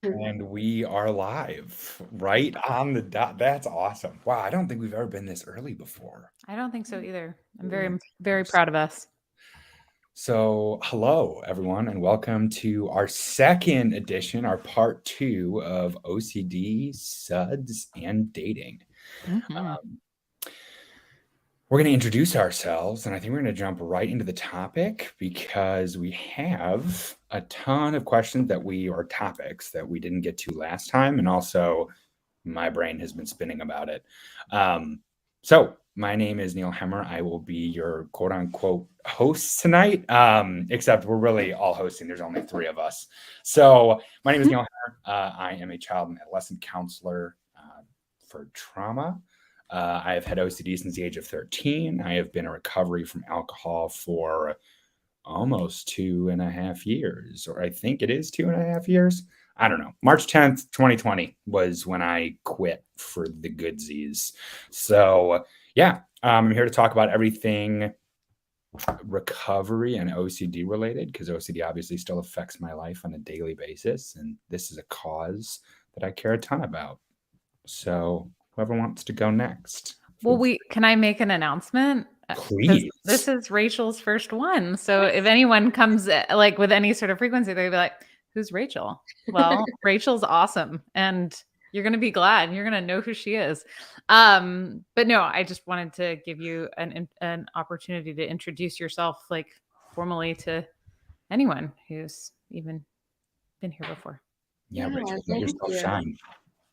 And we are live right on the dot. That's awesome. Wow, I don't think we've ever been this early before. I don't think so either. I'm That's very awesome. proud of us. So, hello everyone, and welcome to our second edition, our part two of OCD, suds, and dating. Mhm. We're going to introduce ourselves, and I think we're going to jump right into the topic because we have a ton of questions or topics that we didn't get to last time, and also my brain has been spinning about it. So my name is Neil Hemmer. I will be your quote unquote host tonight, except we're really all hosting. There's only three of us. So my name is Neil Hemmer. I am a child and adolescent counselor for trauma. I have had OCD since the age of 13. I have been in recovery from alcohol for almost 2.5 years, or I think it is 2.5 years. I don't know. March 10th, 2020 was when I quit for the goodsies. So, yeah, I'm here to talk about everything recovery and OCD related because OCD obviously still affects my life on a daily basis. And this is a cause that I care a ton about. So, whoever wants to go next, Well, feel free. can I make an announcement? Because Please. this is Rachel's first one. So if anyone comes like with any sort of frequency, they'd be like, "Who's Rachel?" Well, Rachel's awesome, and you're gonna be glad. You're gonna know who she is. But no, I just wanted to give you an opportunity to introduce yourself, like formally to anyone who's even been here before. Yeah, Yeah, Rachel, let thank yourself you. shine.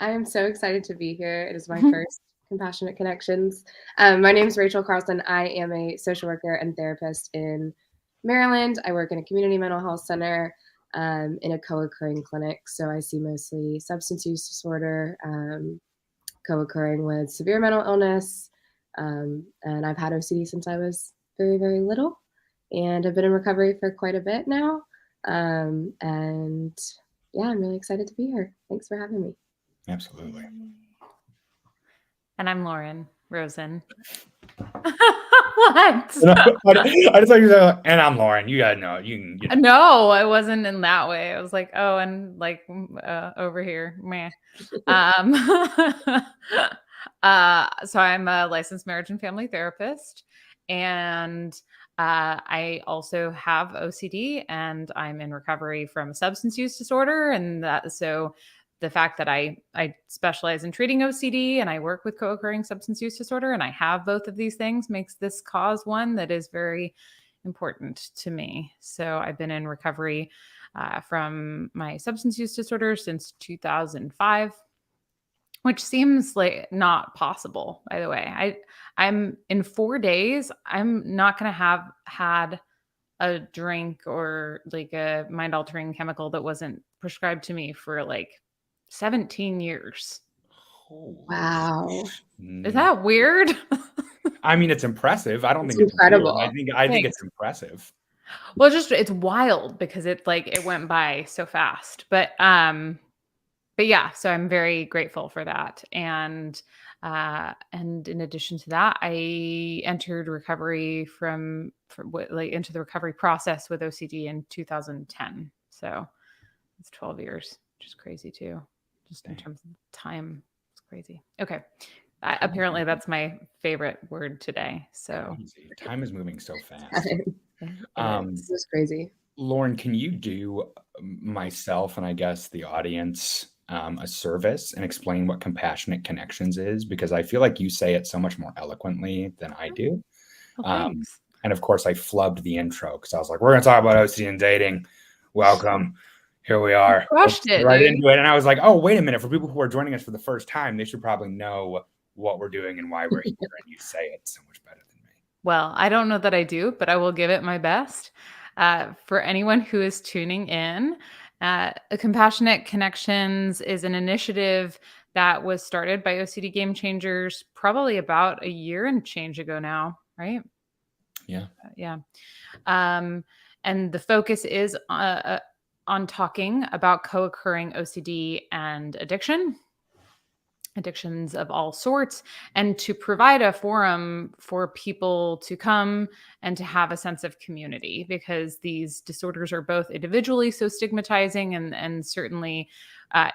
I am so excited to be here. It is my first Compassionate Connections. My name is Rachel Carlson. I am a social worker and therapist in Maryland. I work in a community mental health center in a co-occurring clinic. So I see mostly substance use disorder, co-occurring with severe mental illness. And I've had OCD since I was very, very little. And I've been in recovery for quite a bit now. And yeah, I'm really excited to be here. Thanks for having me. Absolutely. And I'm Lauren Rosen. What? I just thought you were and I'm Lauren. You gotta know. You know. No, I wasn't in that way. I was like, oh, and like over here, meh. Um, so I'm a licensed marriage and family therapist, and I also have OCD, and I'm in recovery from a substance use disorder, and that so the fact that I specialize in treating OCD and I work with co-occurring substance use disorder, and I have both of these things makes this cause one that is very important to me. So I've been in recovery from my substance use disorder since 2005, which seems like not possible, by the way. I'm in 4 days, I'm not going to have had a drink or like a mind altering chemical that wasn't prescribed to me for like 17 years. Holy Wow. Is shit. that weird? I mean, it's impressive. I don't It's think it's weird. I incredible. think I think it's Thanks. impressive. Well, just it's wild because it went by so fast. But yeah, so I'm very grateful for that. And in addition to that, I entered recovery like into the recovery process with OCD in 2010. So it's 12 years, which is crazy too. Just in Dang. terms of time, it's crazy. Okay. Apparently that's my favorite word today. So Crazy. Time is moving so fast. it Um, This is. is crazy. Lauren, can you do myself and I guess the audience a service and explain what compassionate connections is? Because I feel like you say it so much more eloquently than I do. Well, Um, thanks. and of course, I flubbed the intro because I was like, we're going to talk about OCD and dating. Welcome. Here we You are. Let's crushed get it, right dude. into it. And I was like, oh, wait a minute. For people who are joining us for the first time, they should probably know what we're doing and why we're here. And you say it so much better than me. Well, I don't know that I do, but I will give it my best. For anyone who is tuning in, Compassionate Connections is an initiative that was started by OCD Gamechangers probably about a year and change ago now, right? Yeah. Yeah. Um, and the focus is on talking about co occurring OCD and addictions of all sorts, and to provide a forum for people to come and to have a sense of community, because these disorders are both individually so stigmatizing and certainly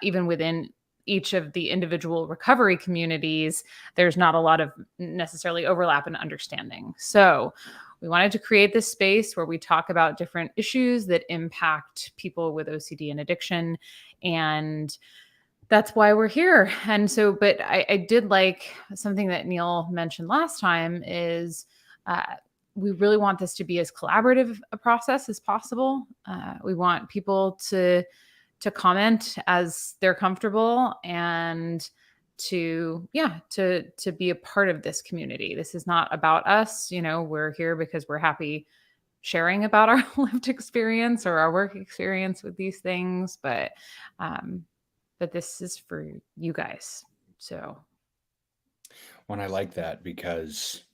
even within each of the individual recovery communities, there's not a lot of necessarily overlap and understanding. So we wanted to create this space where we talk about different issues that impact people with OCD and addiction. And that's why we're here. And so, but I did like something that Neil mentioned last time is we really want this to be as collaborative a process as possible. We want people to comment as they're comfortable and to be a part of this community. This is not about us. We're here because we're happy sharing about our lived experience or our work experience with these things, but this is for you guys. So I like that because,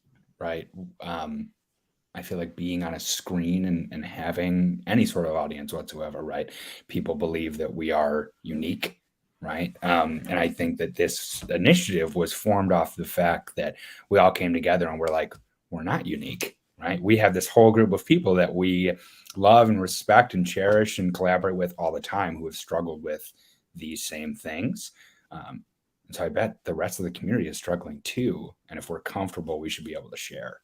right, I feel like being on a screen and having any sort of audience whatsoever, right? People believe that we are unique, right? And I think that this initiative was formed off the fact that we all came together and we're like, we're not unique, right? We have this whole group of people that we love and respect and cherish and collaborate with all the time who have struggled with these same things. And so I bet the rest of the community is struggling too. And if we're comfortable, we should be able to share.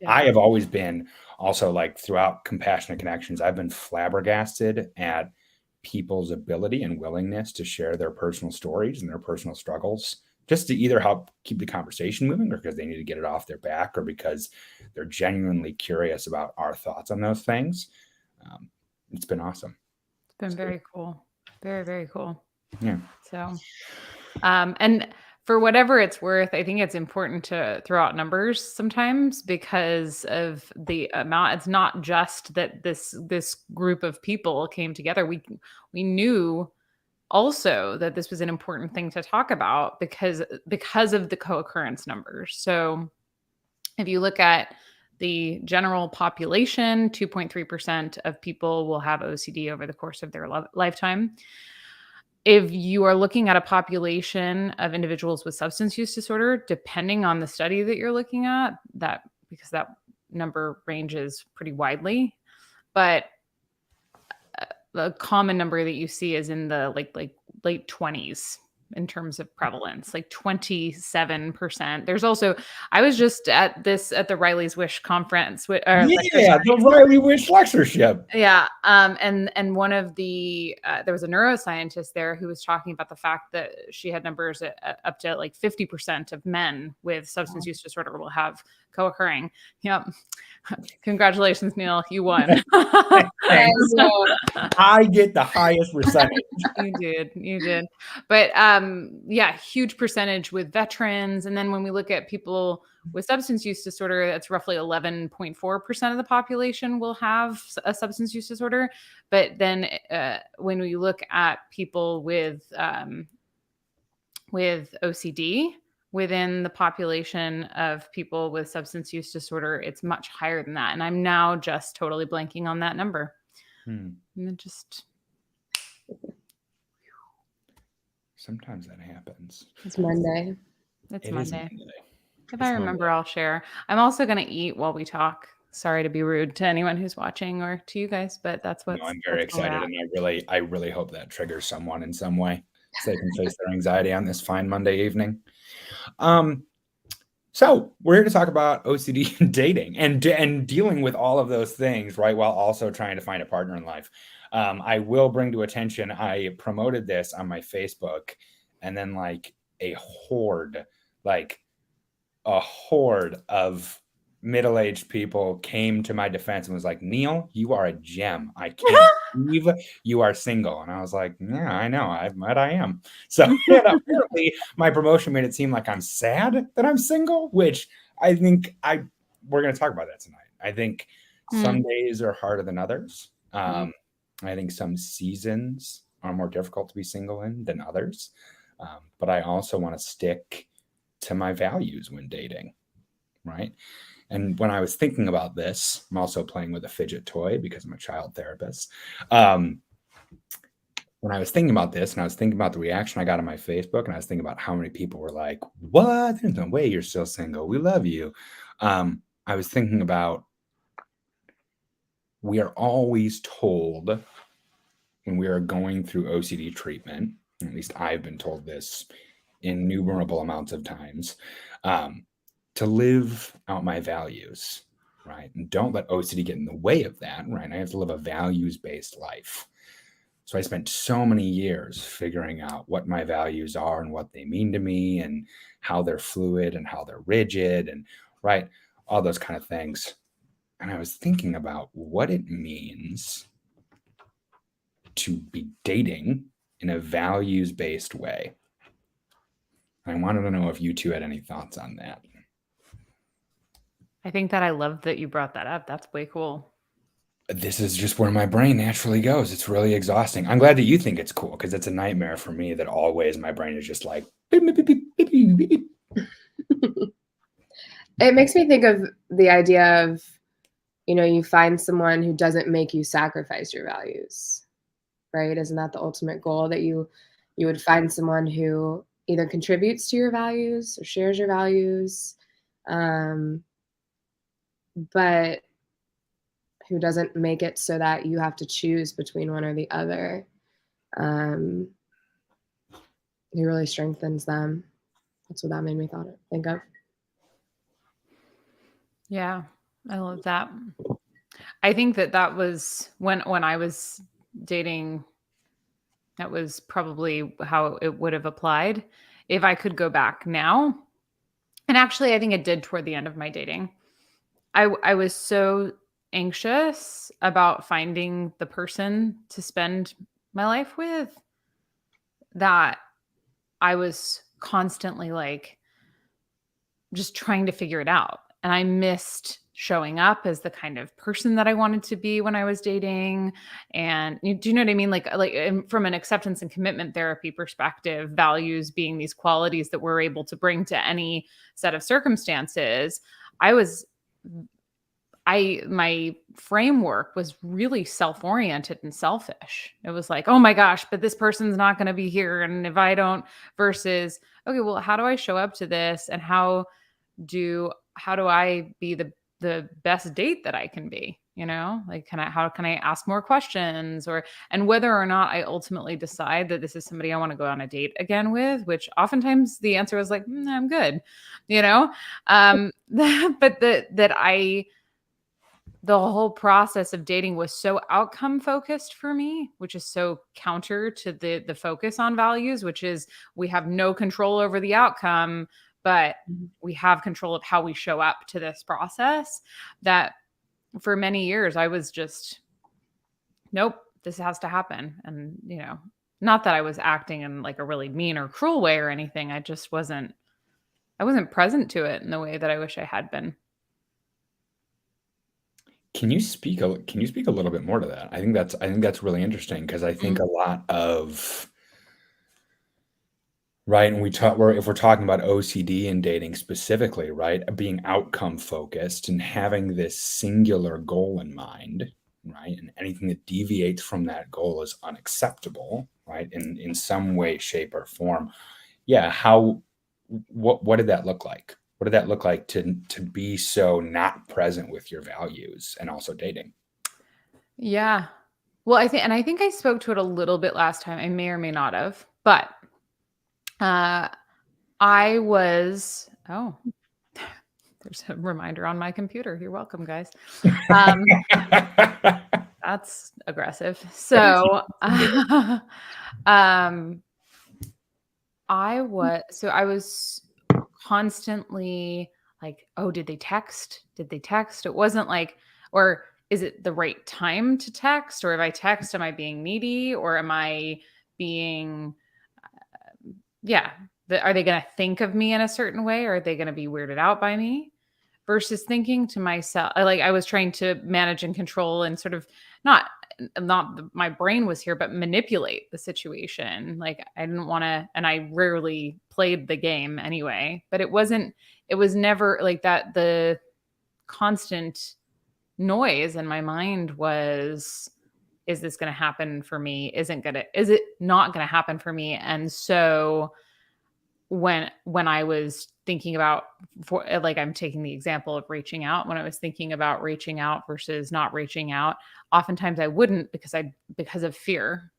I have always been also, like, throughout Compassionate Connections, I've been flabbergasted at people's ability and willingness to share their personal stories and their personal struggles, just to either help keep the conversation moving or because they need to get it off their back or because they're genuinely curious about our thoughts on those things. It's been awesome. It's been very cool. Very, very cool. Yeah. So, and for whatever it's worth, I think it's important to throw out numbers sometimes because of the amount. It's not just that this group of people came together. We knew also that this was an important thing to talk about because of the co-occurrence numbers. So if you look at the general population, 2.3% of people will have OCD over the course of their lifetime. If you are looking at a population of individuals with substance use disorder, depending on the study that you're looking at, because that number ranges pretty widely, but the common number that you see is in the like late 20s in terms of prevalence, like 27%. There's also, I was just at the Riley's Wish conference. The Riley Wish lectureship. Yeah. And one of the, there was a neuroscientist there who was talking about the fact that she had numbers up to like 50% of men with substance use disorder will have co-occurring. Yep. Congratulations, Neil. You won. I get the highest percentage. You did. But huge percentage with veterans. And then when we look at people with substance use disorder, that's roughly 11.4% of the population will have a substance use disorder. But then when we look at people with OCD, within the population of people with substance use disorder, it's much higher than that. And I'm now just totally blanking on that number. And it just... Sometimes that happens. It's Monday. It's Monday. If I remember, I'll share. I'm also going to eat while we talk. Sorry to be rude to anyone who's watching or to you guys, but that's what's... No, I'm very excited, and I really hope that triggers someone in some way so they can face their anxiety on this fine Monday evening. So we're here to talk about OCD and dating and dealing with all of those things, right, while also trying to find a partner in life. I will bring to attention, I promoted this on my Facebook, and then like a horde of middle-aged people came to my defense and was like, Neil, you are a gem. I can't believe you are single. And I was like, yeah, I know. I am. So apparently my promotion made it seem like I'm sad that I'm single, which I think we're going to talk about that tonight. I think some days are harder than others. I think some seasons are more difficult to be single in than others. But I also want to stick to my values when dating, right? And when I was thinking about this, I'm also playing with a fidget toy because I'm a child therapist. When I was thinking about this and I was thinking about the reaction I got on my Facebook, and I was thinking about how many people were like, what? There's no way you're still single. We love you. I was thinking about, we are always told when we are going through OCD treatment, at least I've been told this innumerable amounts of times, to live out my values, right? And don't let OCD get in the way of that, right? I have to live a values-based life. So I spent so many years figuring out what my values are and what they mean to me and how they're fluid and how they're rigid and right, all those kind of things. And I was thinking about what it means to be dating in a values-based way. I wanted to know if you two had any thoughts on that. I think that I love that you brought that up. That's way cool. This is just where my brain naturally goes. It's really exhausting. I'm glad that you think it's cool because it's a nightmare for me that always my brain is just like. Beep, beep, beep, beep, beep, beep, beep. It makes me think of the idea of, you find someone who doesn't make you sacrifice your values, right? Isn't that the ultimate goal, that you would find someone who either contributes to your values or shares your values, but who doesn't make it so that you have to choose between one or the other, who really strengthens them. That's what that made me think of. Yeah, I love that. I think that was when I was dating, that was probably how it would have applied if I could go back now. And actually, I think it did toward the end of my dating. I was so anxious about finding the person to spend my life with that I was constantly like just trying to figure it out. And I missed showing up as the kind of person that I wanted to be when I was dating. And do you know what I mean? Like from an acceptance and commitment therapy perspective, values being these qualities that we're able to bring to any set of circumstances. My framework was really self-oriented and selfish. It was like, oh my gosh, but this person's not going to be here. And if I don't, versus, okay, well, how do I show up to this? And how do I be the best date that I can be? Like, how can I ask more questions, and whether or not I ultimately decide that this is somebody I want to go on a date again with, which oftentimes the answer was like, I'm good, but the whole process of dating was so outcome focused for me, which is so counter to the focus on values, which is we have no control over the outcome, but we have control of how we show up to this process. That for many years, I was just, nope, this has to happen. And, not that I was acting in like a really mean or cruel way or anything. I wasn't present to it in the way that I wish I had been. Can you speak a little bit more to that? I think that's really interesting because I think a lot of right, and if we're talking about OCD and dating specifically, right, being outcome focused and having this singular goal in mind, right, and anything that deviates from that goal is unacceptable, right, in some way, shape, or form. Yeah, what did that look like? What did that look like to be so not present with your values and also dating? Yeah. Well, I think I spoke to it a little bit last time. I may or may not have, but I was, there's a reminder on my computer. You're welcome, guys. That's aggressive. So, I was constantly like, oh, did they text? It wasn't like, or is it the right time to text? Or if I text, am I being needy? Or am I being, are they going to think of me in a certain way? Or are they going to be weirded out by me? Versus thinking to myself, I was trying to manage and control and sort of not my brain was here, but manipulate the situation. Like I didn't want to, and I rarely played the game anyway, but it was never like that. The constant noise in my mind was, is this going to happen for me? Is it not going to happen for me? And so when I was thinking about, I'm taking the example of reaching out, when I was thinking about reaching out versus not reaching out, oftentimes I wouldn't because of fear.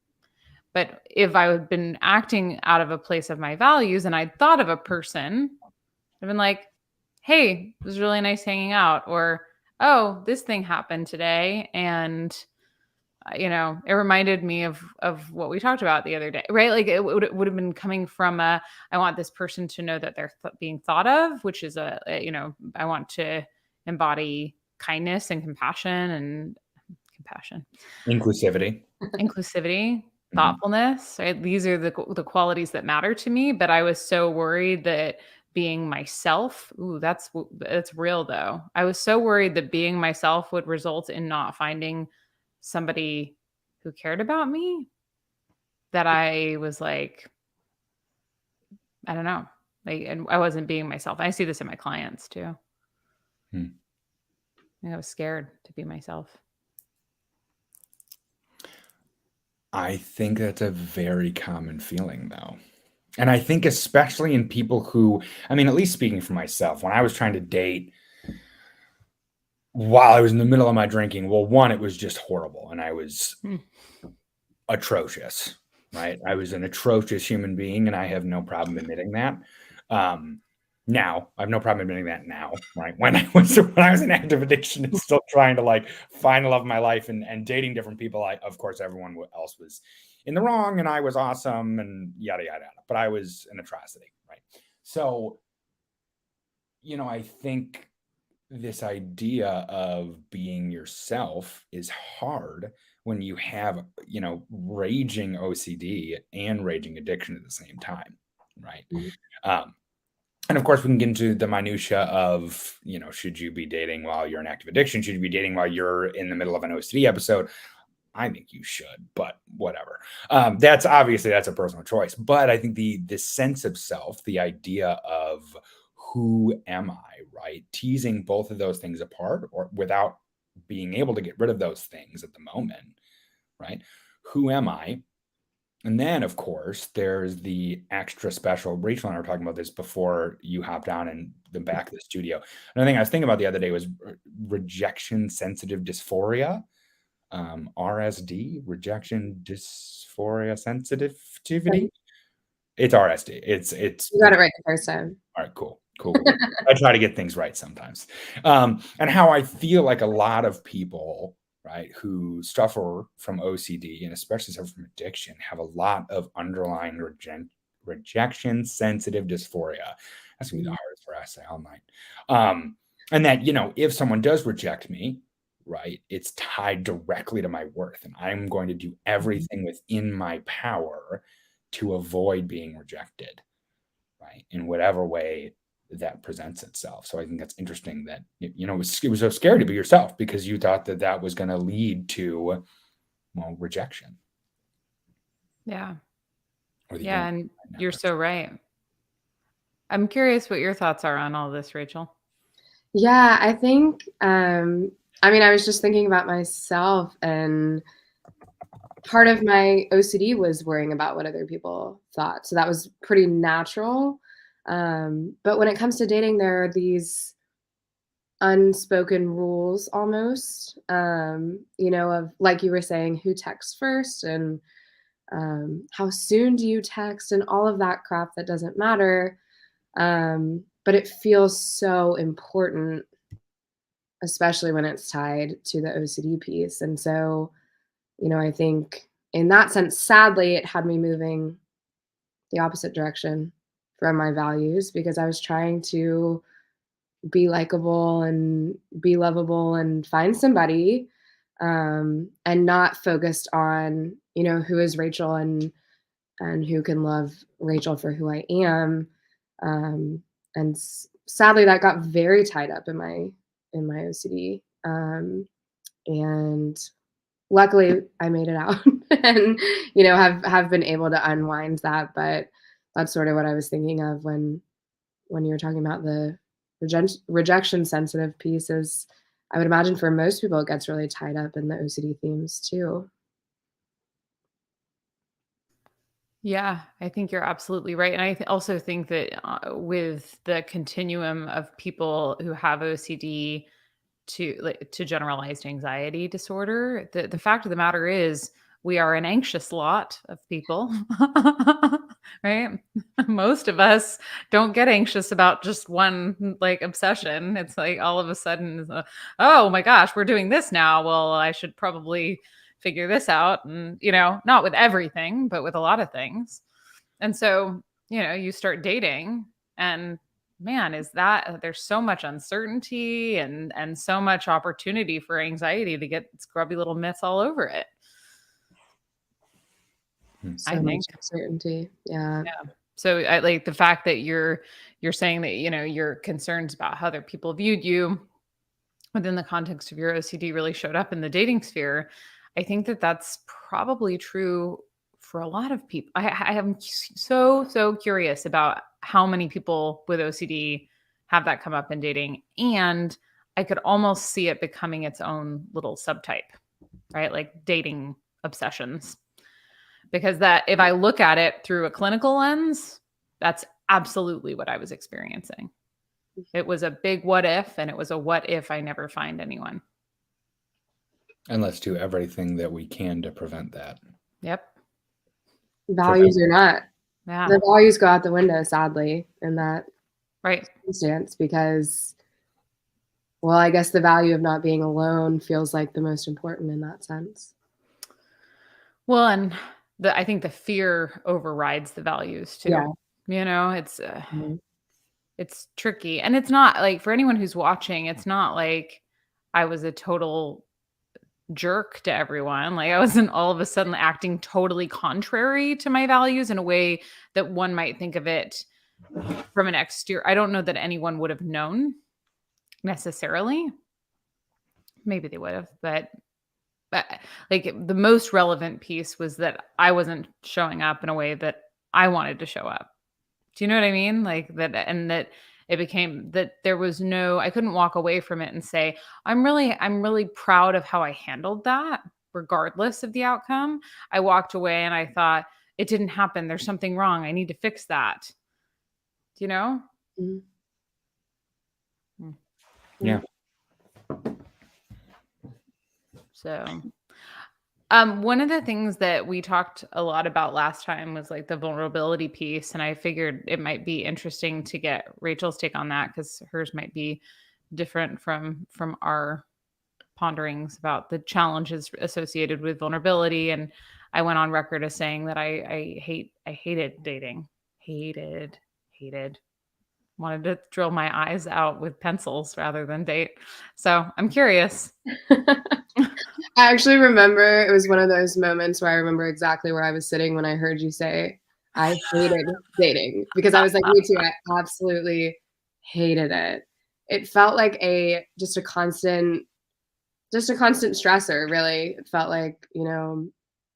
But if I had been acting out of a place of my values and I'd thought of a person, I've been like, hey, it was really nice hanging out. Or, oh, this thing happened today. And, it reminded me of what we talked about the other day, right? Like it would have been coming from I want this person to know that they're being thought of, which is I want to embody kindness and compassion, Inclusivity. thoughtfulness, right? These are the qualities that matter to me. But I was so worried that being myself, that's real though. I was so worried that being myself would result in not finding somebody who cared about me, that I was like, I don't know, like, and I wasn't being myself. I see this in my clients too. I was scared to be myself. I think that's a very common feeling, though. And I think especially in people who, I mean, at least speaking for myself, when I was trying to date while I was in the middle of my drinking, well, one, it was just horrible and I was atrocious, right? I was an atrocious human being and I have no problem admitting that. Now I have no problem admitting that now, right? When I was in active addiction and still trying to like find the love of my life and dating different people, of course, everyone else was in the wrong and I was awesome and yada, yada, yada. But I was an atrocity, right? So, I think this idea of being yourself is hard when you have, raging OCD and raging addiction at the same time, right? And of course, we can get into the minutia of, should you be dating while you're in active addiction? Should you be dating while you're in the middle of an OCD episode? I think you should, but whatever. That's a personal choice. But I think the sense of self, the idea of who am I, right? Teasing both of those things apart or without being able to get rid of those things at the moment, right? Who am I? And then, of course, there's the extra special. Rachel and I were talking about this before you hopped on in the back of the studio. Another thing I was thinking about the other day was rejection sensitive dysphoria. RSD, rejection dysphoria sensitivity. It's RSD. It's You got it right the first time. All right, cool. I try to get things right sometimes. And how I feel like a lot of people, right, who suffer from OCD and especially suffer from addiction have a lot of underlying rejection sensitive dysphoria. That's gonna be the hardest word I say all night. And that, if someone does reject me, right, it's tied directly to my worth. And I'm going to do everything within my power to avoid being rejected, right, in whatever way that presents itself. So I think that's interesting that, it was so scary to be yourself because you thought that was going to lead to, rejection. Yeah. Yeah. And you're so right. I'm curious what your thoughts are on all this, Rachel. Yeah, I think, I was just thinking about myself, and part of my OCD was worrying about what other people thought. So that was pretty natural. But when it comes to dating, there are these unspoken rules almost, of, like you were saying, who texts first and how soon do you text and all of that crap that doesn't matter. But it feels so important, especially when it's tied to the OCD piece. And so, I think in that sense, sadly, it had me moving the opposite direction from my values because I was trying to be likable and be lovable and find somebody, and not focused on, who is Rachel and who can love Rachel for who I am. And sadly, that got very tied up in my OCD. And luckily, I made it out, and have been able to unwind that. But that's sort of what I was thinking of when you were talking about the rejection sensitive pieces. I would imagine for most people, it gets really tied up in the OCD themes too. Yeah, I think you're absolutely right. And I also think that with the continuum of people who have OCD to generalized anxiety disorder, the fact of the matter is we are an anxious lot of people, right? Most of us don't get anxious about just one like obsession. It's like all of a sudden, oh my gosh, we're doing this now. Well, I should probably figure this out. And, not with everything, but with a lot of things. And so, you start dating, and man, is that there's so much uncertainty and so much opportunity for anxiety to get scrubby little myths all over it. So I much think. uncertainty. Yeah. So I like the fact that you're saying that, your concerns about how other people viewed you within the context of your OCD really showed up in the dating sphere. I think that that's probably true for a lot of people. I am so curious about how many people with OCD have that come up in dating. And I could almost see it becoming its own little subtype, right? Like dating obsessions. Because that, if I look at it through a clinical lens, that's absolutely what I was experiencing. It was a big what if, and it was a what if I never find anyone. And let's do everything that we can to prevent that. Yep. Values or not. Yeah. The values go out the window, sadly, in that Right. circumstance, because, well, I guess the value of not being alone feels like the most important in that sense. Well, and I think the fear overrides the values too. Yeah. It's tricky. And it's not like, for anyone who's watching, it's not like I was a total jerk to everyone. Like I wasn't all of a sudden acting totally contrary to my values in a way that one might think of it from an exterior. I don't know that anyone would have known necessarily. Maybe they would have, but like the most relevant piece was that I wasn't showing up in a way that I wanted to show up. Do you know what I mean? Like that, and that it became that there was no, I couldn't walk away from it and say, I'm really proud of how I handled that, regardless of the outcome. I walked away and I thought, it didn't happen. There's something wrong. I need to fix that. Do you know? Mm-hmm. Yeah. So, one of the things that we talked a lot about last time was like the vulnerability piece. And I figured it might be interesting to get Rachel's take on that, because hers might be different from our ponderings about the challenges associated with vulnerability. And I went on record as saying that I hated dating. Hated. Wanted to drill my eyes out with pencils rather than date. So I'm curious. I actually remember it was one of those moments where I remember exactly where I was sitting when I heard you say, I hated dating, because I was like, me too. I absolutely hated it. It felt like just a constant stressor, really. It felt like,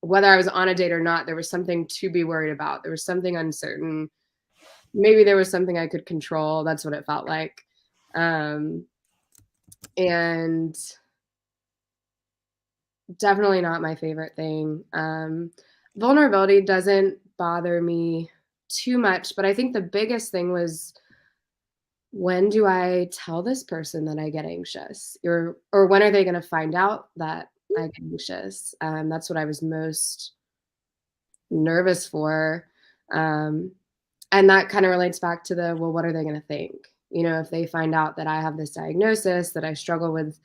whether I was on a date or not, there was something to be worried about. There was something uncertain. Maybe there was something I could control. That's what it felt like. And definitely not my favorite thing. Vulnerability doesn't bother me too much, but I think the biggest thing was, when do I tell this person that I get anxious? Or when are they going to find out that I get anxious? That's what I was most nervous for. And that kind of relates back to well, what are they going to think? If they find out that I have this diagnosis, that I struggle with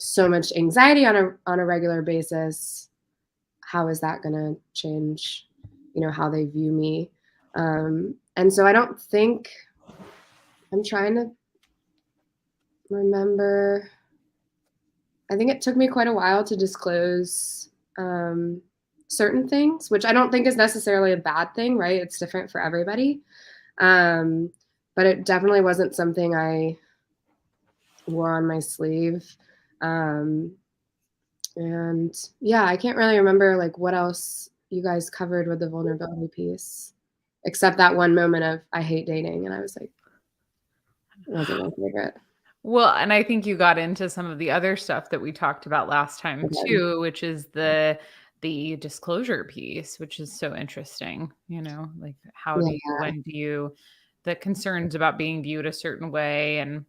so much anxiety on a regular basis, how is that going to change, how they view me? And so I don't think, I'm trying to remember, I think it took me quite a while to disclose certain things, which I don't think is necessarily a bad thing, right? It's different for everybody. But it definitely wasn't something I wore on my sleeve. And yeah, I can't really remember like what else you guys covered with the vulnerability piece, except that one moment of I hate dating. And I was like, it wasn't my favorite. Well, and I think you got into some of the other stuff that we talked about last time too, which is the disclosure piece, which is so interesting, like how do you, when do you, the concerns about being viewed a certain way. And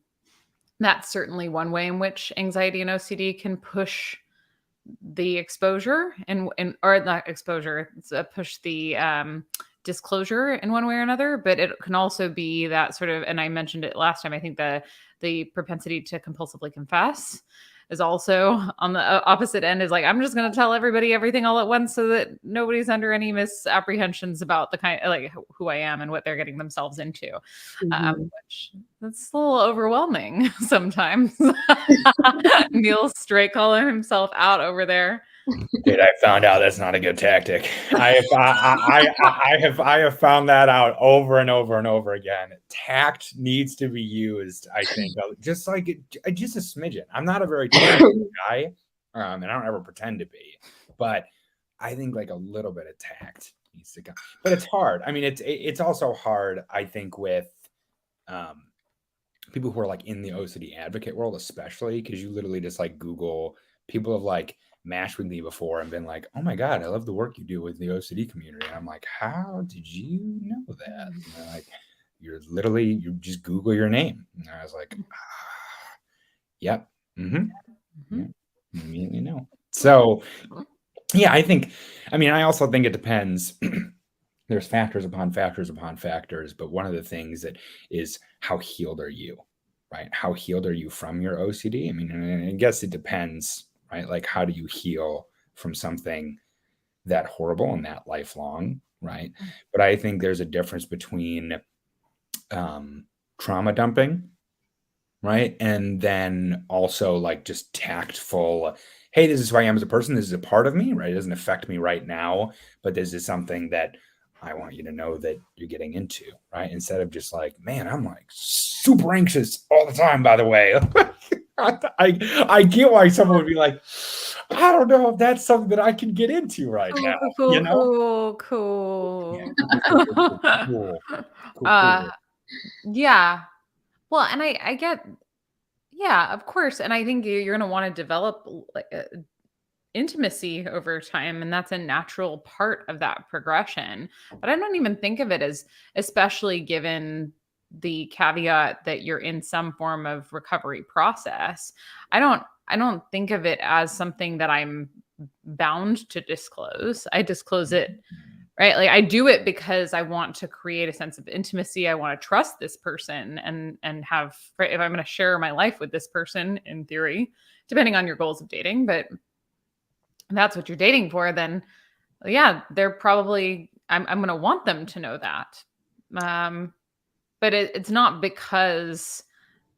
that's certainly one way in which anxiety and OCD can push the exposure and or not exposure, it's push the disclosure in one way or another, but it can also be that sort of, and I mentioned it last time, I think the propensity to compulsively confess is also on the opposite end, is like, I'm just going to tell everybody everything all at once so that nobody's under any misapprehensions about the kind, like who I am and what they're getting themselves into. Which that's a little overwhelming sometimes. Neil's straight calling himself out over there. Dude, I found out that's not a good tactic. I have found that out over and over and over again. Tact needs to be used, I think, just a smidgen. I'm not a very talented guy, and I don't ever pretend to be, but I think like a little bit of tact needs to come. But it's hard. I mean, it's also hard, I think, with people who are like in the OCD advocate world, especially because you literally just like Google. People have like matched with me before and been like, oh my God, I love the work you do with the OCD community. And I'm like, how did you know that? And they're like, you just Google your name. And I was like, yep. Yeah, immediately know. So yeah, I also think it depends. There's factors upon factors upon factors, but one of the things that is, how healed are you, right? How healed are you from your OCD? I mean, and I guess it depends, right? Like, how do you heal from something that horrible and that lifelong, right? But I think there's a difference between trauma dumping, right? And then also like just tactful, hey, this is who I am as a person. This is a part of me, right? It doesn't affect me right now, but this is something that I want you to know that you're getting into, right? Instead of just like, man, I'm like super anxious all the time, by the way. I get why someone would be like, I don't know if that's something that I can get into right now. Cool. You know? Cool. Cool. Yeah. Well, and I get, yeah, of course. And I think you're going to want to develop like intimacy over time, and that's a natural part of that progression. But I don't even think of it as, especially given the caveat that you're in some form of recovery process, I don't think of it as something that I'm bound to disclose. I disclose it, right? Like I do it because I want to create a sense of intimacy. I want to trust this person and have, right, if I'm going to share my life with this person, in theory, depending on your goals of dating, but that's what you're dating for, then yeah, they're probably, I'm going to want them to know that. But it's not because,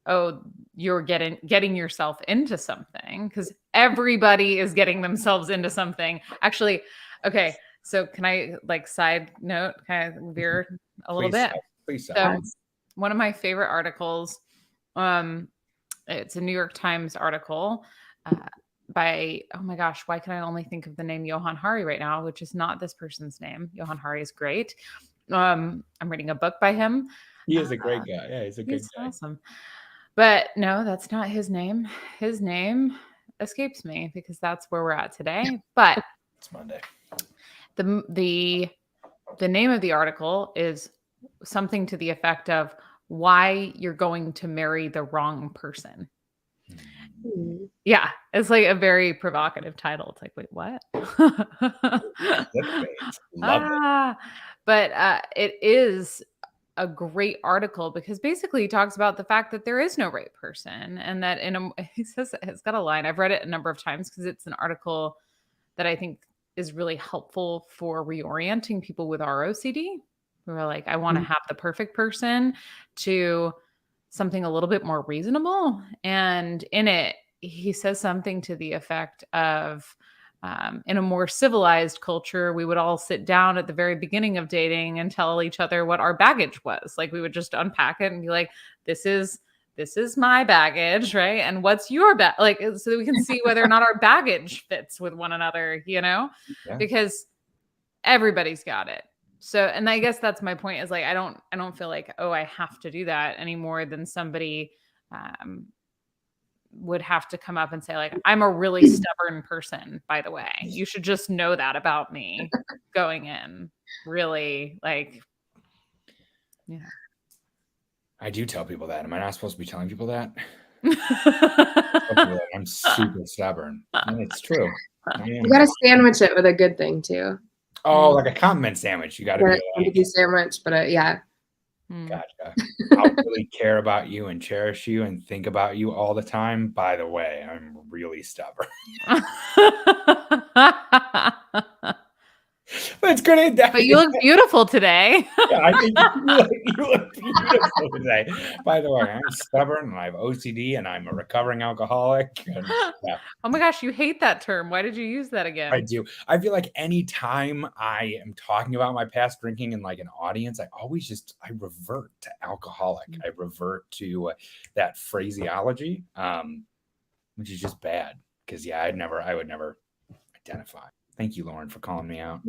oh, you're getting yourself into something, because everybody is getting themselves into something. Actually, okay. So can I like side note, kind of veer a little bit? Please. So one of my favorite articles, it's a New York Times article, by, oh my gosh, why can I only think of the name Johan Hari right now, which is not this person's name. Johan Hari is great. I'm reading a book by him. He is a great guy. Yeah, he's a good guy. Awesome. But no, that's not his name. His name escapes me because that's where we're at today. But it's Monday. The name of the article is something to the effect of why you're going to marry the wrong person. Yeah, it's like a very provocative title. It's like, wait, what? Love it. But it is a great article because basically he talks about the fact that there is no right person, and that he says, it's got a line. I've read it a number of times because it's an article that I think is really helpful for reorienting people with our OCD who are like, I want to have the perfect person, to something a little bit more reasonable. And in it, he says something to the effect of, in a more civilized culture, we would all sit down at the very beginning of dating and tell each other what our baggage was. Like we would just unpack it and be like, this is my baggage, right? And what's your bag? Like, so that we can see whether or not our baggage fits with one another, yeah. Because everybody's got it. So, and I guess that's my point, is like, I don't feel like, oh, I have to do that any more than somebody would have to come up and say like, I'm a really stubborn person, by the way. You should just know that about me going in. Really, like, yeah. I do tell people that. Am I not supposed to be telling people that? I'm super stubborn. And it's true. You gotta sandwich it with a good thing too. Oh, like a compliment sandwich. You got to be A like, sandwich, but yeah. gotcha. I'll really care about you and cherish you and think about you all the time. By the way, I'm really stubborn. That's good. But you look beautiful today. Yeah, I think you look beautiful today. By the way, I'm stubborn and I have OCD and I'm a recovering alcoholic. And, yeah, Oh my gosh, you hate that term. Why did you use that I again? do. I feel like anytime I am talking about my past drinking in like an audience, I revert to alcoholic. I revert to that phraseology, which is just bad because I would never identify. Thank you, Lauren, for calling me out.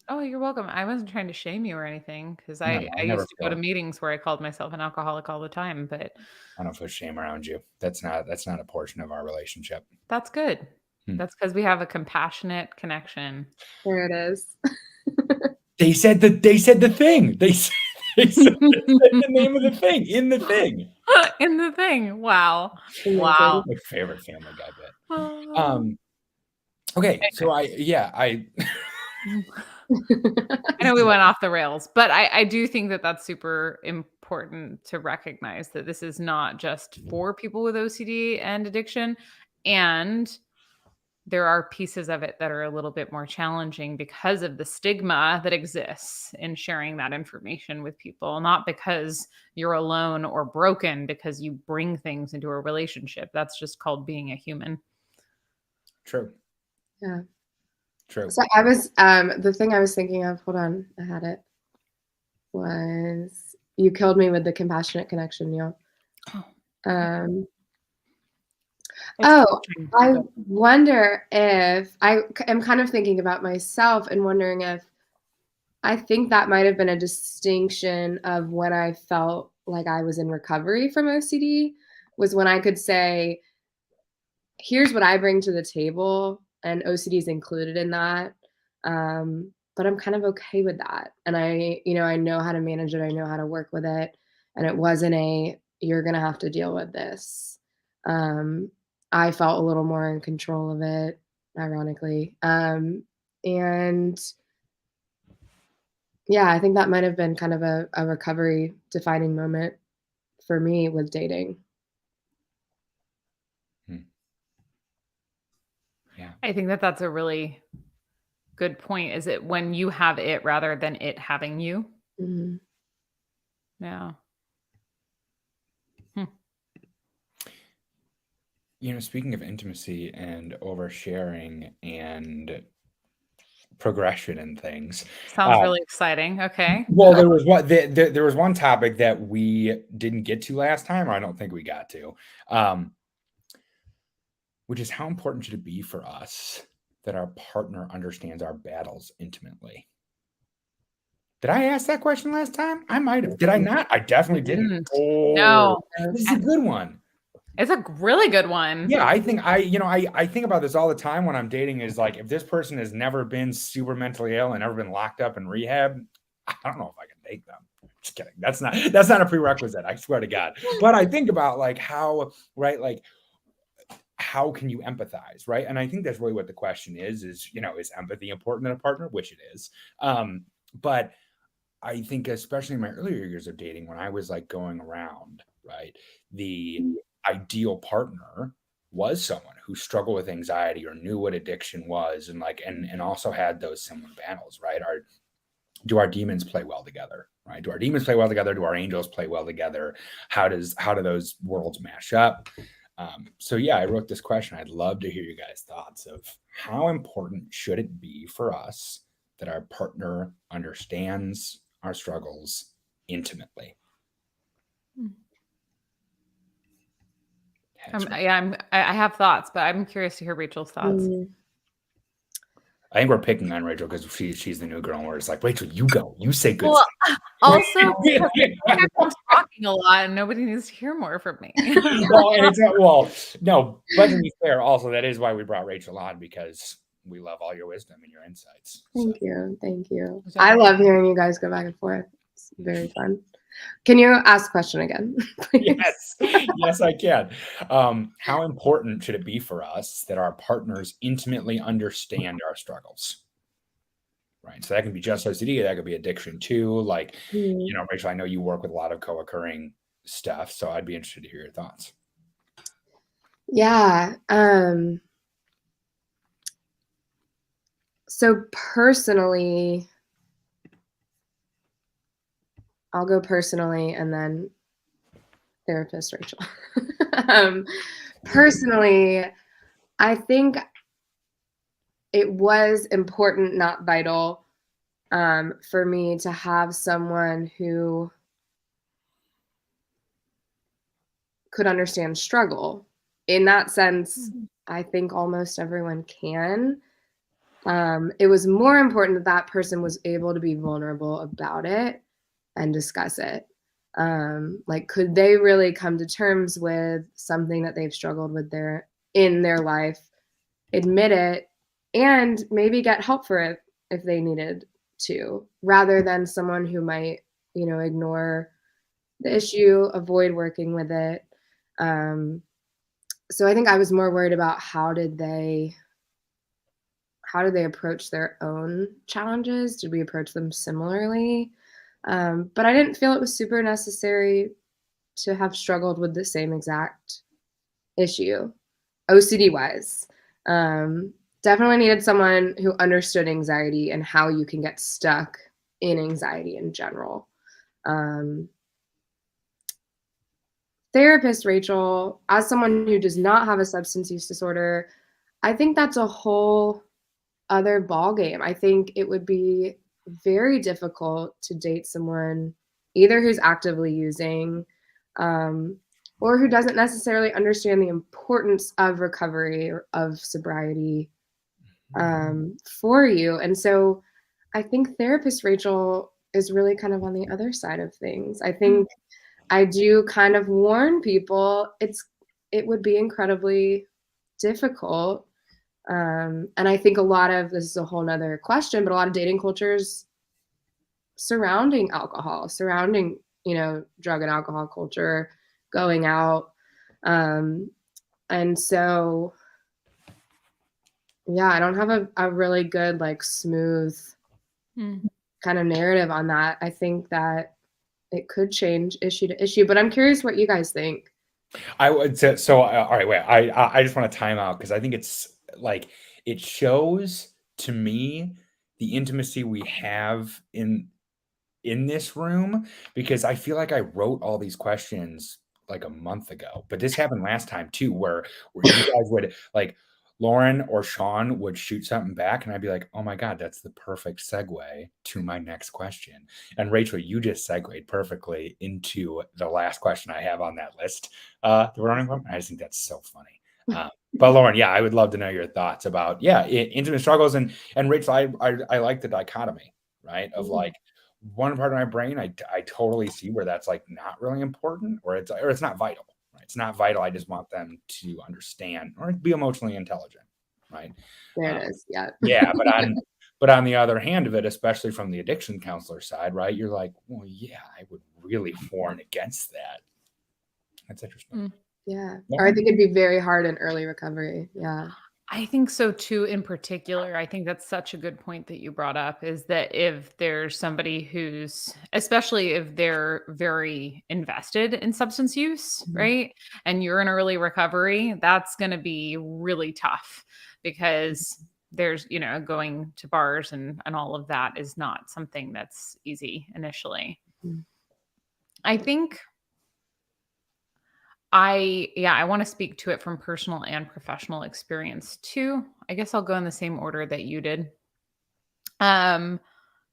Oh, you're welcome. I wasn't trying to shame you or anything because I No, I never used to go to feel. meetings where I called myself an alcoholic all the time, but I don't feel shame around you. That's not a portion of our relationship. that's good. That's because we have a compassionate connection. There it is. They said the thing. They said the name of the thing in the thing. In the thing. Wow. Amazing. Wow. My favorite Family Guy bit. Oh. Okay, so I I know we went off the rails, but I do think that that's super important to recognize that this is not just for people with OCD and addiction. And there are pieces of it that are a little bit more challenging because of the stigma that exists in sharing that information with people, not because you're alone or broken, because you bring things into a relationship. That's just called being a human. True. Yeah. True. So I was the thing I was thinking of, hold on, I had it, was you killed me with the compassionate connection, Neil. I wonder if I am kind of thinking about myself and wondering if I think that might have been a distinction of when I felt like I was in recovery from OCD, was when I could say, here's what I bring to the table, and OCD is included in that. But I'm kind of okay with that. And I know how to manage it. I know how to work with it. And it wasn't you're going to have to deal with this. I felt a little more in control of it, ironically. And yeah, I think that might have been kind of a recovery defining moment for me with dating. Yeah. I think that that's a really good point. Is it when you have it rather than it having you? Mm-hmm. Yeah. Speaking of intimacy and oversharing and progression and things. Sounds really exciting. Okay. Well, there was one topic that we didn't get to last time, or I don't think we got to, which is how important should it be for us that our partner understands our battles intimately? Did I ask that question last time? I might have. Did I not? I definitely didn't. Oh, no. This is a good one. It's a really good one. Yeah, I think I think about this all the time when I'm dating, is like, if this person has never been super mentally ill and never been locked up in rehab, I don't know if I can date them. Just kidding. That's not a prerequisite. I swear to God. But I think about like how, right, like how can you empathize, right? And I think that's really what the question is empathy important in a partner? Which it is. But I think especially in my earlier years of dating, when I was like going around, right, the ideal partner was someone who struggled with anxiety or knew what addiction was, and also had those similar battles, right? Do our demons play well together, right? Do our demons play well together? Do our angels play well together? How do those worlds mash up? So yeah, I wrote this question. I'd love to hear you guys' thoughts of how important should it be for us that our partner understands our struggles intimately. I have thoughts, but I'm curious to hear Rachel's thoughts. I think we're picking on Rachel because she's the new girl, and we're just like, Rachel, you go, you say good well, stuff. Also, I'm talking a lot, and nobody needs to hear more from me. No, but to be fair, also that is why we brought Rachel on, because we love all your wisdom and your insights. Thank you. I love hearing you guys go back and forth. It's very fun. Can you ask the question again, please? Yes, I can. How important should it be for us that our partners intimately understand our struggles? Right. So that can be just OCD, that could be addiction too. Like, Mhm. Rachel, I know you work with a lot of co-occurring stuff, so I'd be interested to hear your thoughts. Yeah. So personally, I'll go personally and then therapist Rachel. um, Personally, I think it was important, not vital, for me to have someone who could understand struggle. In that sense, I think almost everyone can. It was more important that that person was able to be vulnerable about it and discuss it. Like, could they really come to terms with something that they've struggled with in their life, admit it, and maybe get help for it if they needed to, rather than someone who might, ignore the issue, avoid working with it. So I think I was more worried about how did they approach their own challenges? Did we approach them similarly? But I didn't feel it was super necessary to have struggled with the same exact issue, OCD wise. Definitely needed someone who understood anxiety and how you can get stuck in anxiety in general. Um, Therapist Rachel, as someone who does not have a substance use disorder, I think that's a whole other ballgame. I think it would be very difficult to date someone either who's actively using, um, or who doesn't necessarily understand the importance of recovery or of sobriety, for you. And so I think therapist Rachel is really kind of on the other side of things. I think I do kind of warn people it would be incredibly difficult. And I think a lot of this is a whole nother question, but a lot of dating cultures surrounding alcohol, surrounding, drug and alcohol culture, going out. And so, yeah, I don't have a really good, like, smooth kind of narrative on that. I think that it could change issue to issue, but I'm curious what you guys think. I would say so. All right, wait. I just want to time out because I think it's like it shows to me the intimacy we have in this room because I feel like I wrote all these questions like a month ago, but this happened last time too, where you guys would like Lauren or Sean would shoot something back, and I'd be like, "Oh my god, that's the perfect segue to my next question." And Rachel, you just segued perfectly into the last question I have on that list. The running one. I just think that's so funny. But Lauren, yeah, I would love to know your thoughts about intimate struggles and Rachel. I like the dichotomy, right? Of like one part of my brain, I totally see where that's like not really important, or it's not vital. Right? It's not vital. I just want them to understand or be emotionally intelligent, right? There Um, it is. Yeah. yeah, but on the other hand of it, especially from the addiction counselor side, right? You're like, well, yeah, I would really warn against that. That's interesting. Yeah. Or I Lauren? think it'd be very hard in early recovery. Yeah. I think so too, in particular. I think that's such a good point that you brought up is that if there's somebody who's, especially if they're very invested in substance use, Mhm. right? And you're in early recovery, that's going to be really tough because there's, going to bars and all of that is not something that's easy initially. Mhm. I think I want to speak to it from personal and professional experience too. I guess I'll go in the same order that you did. Um,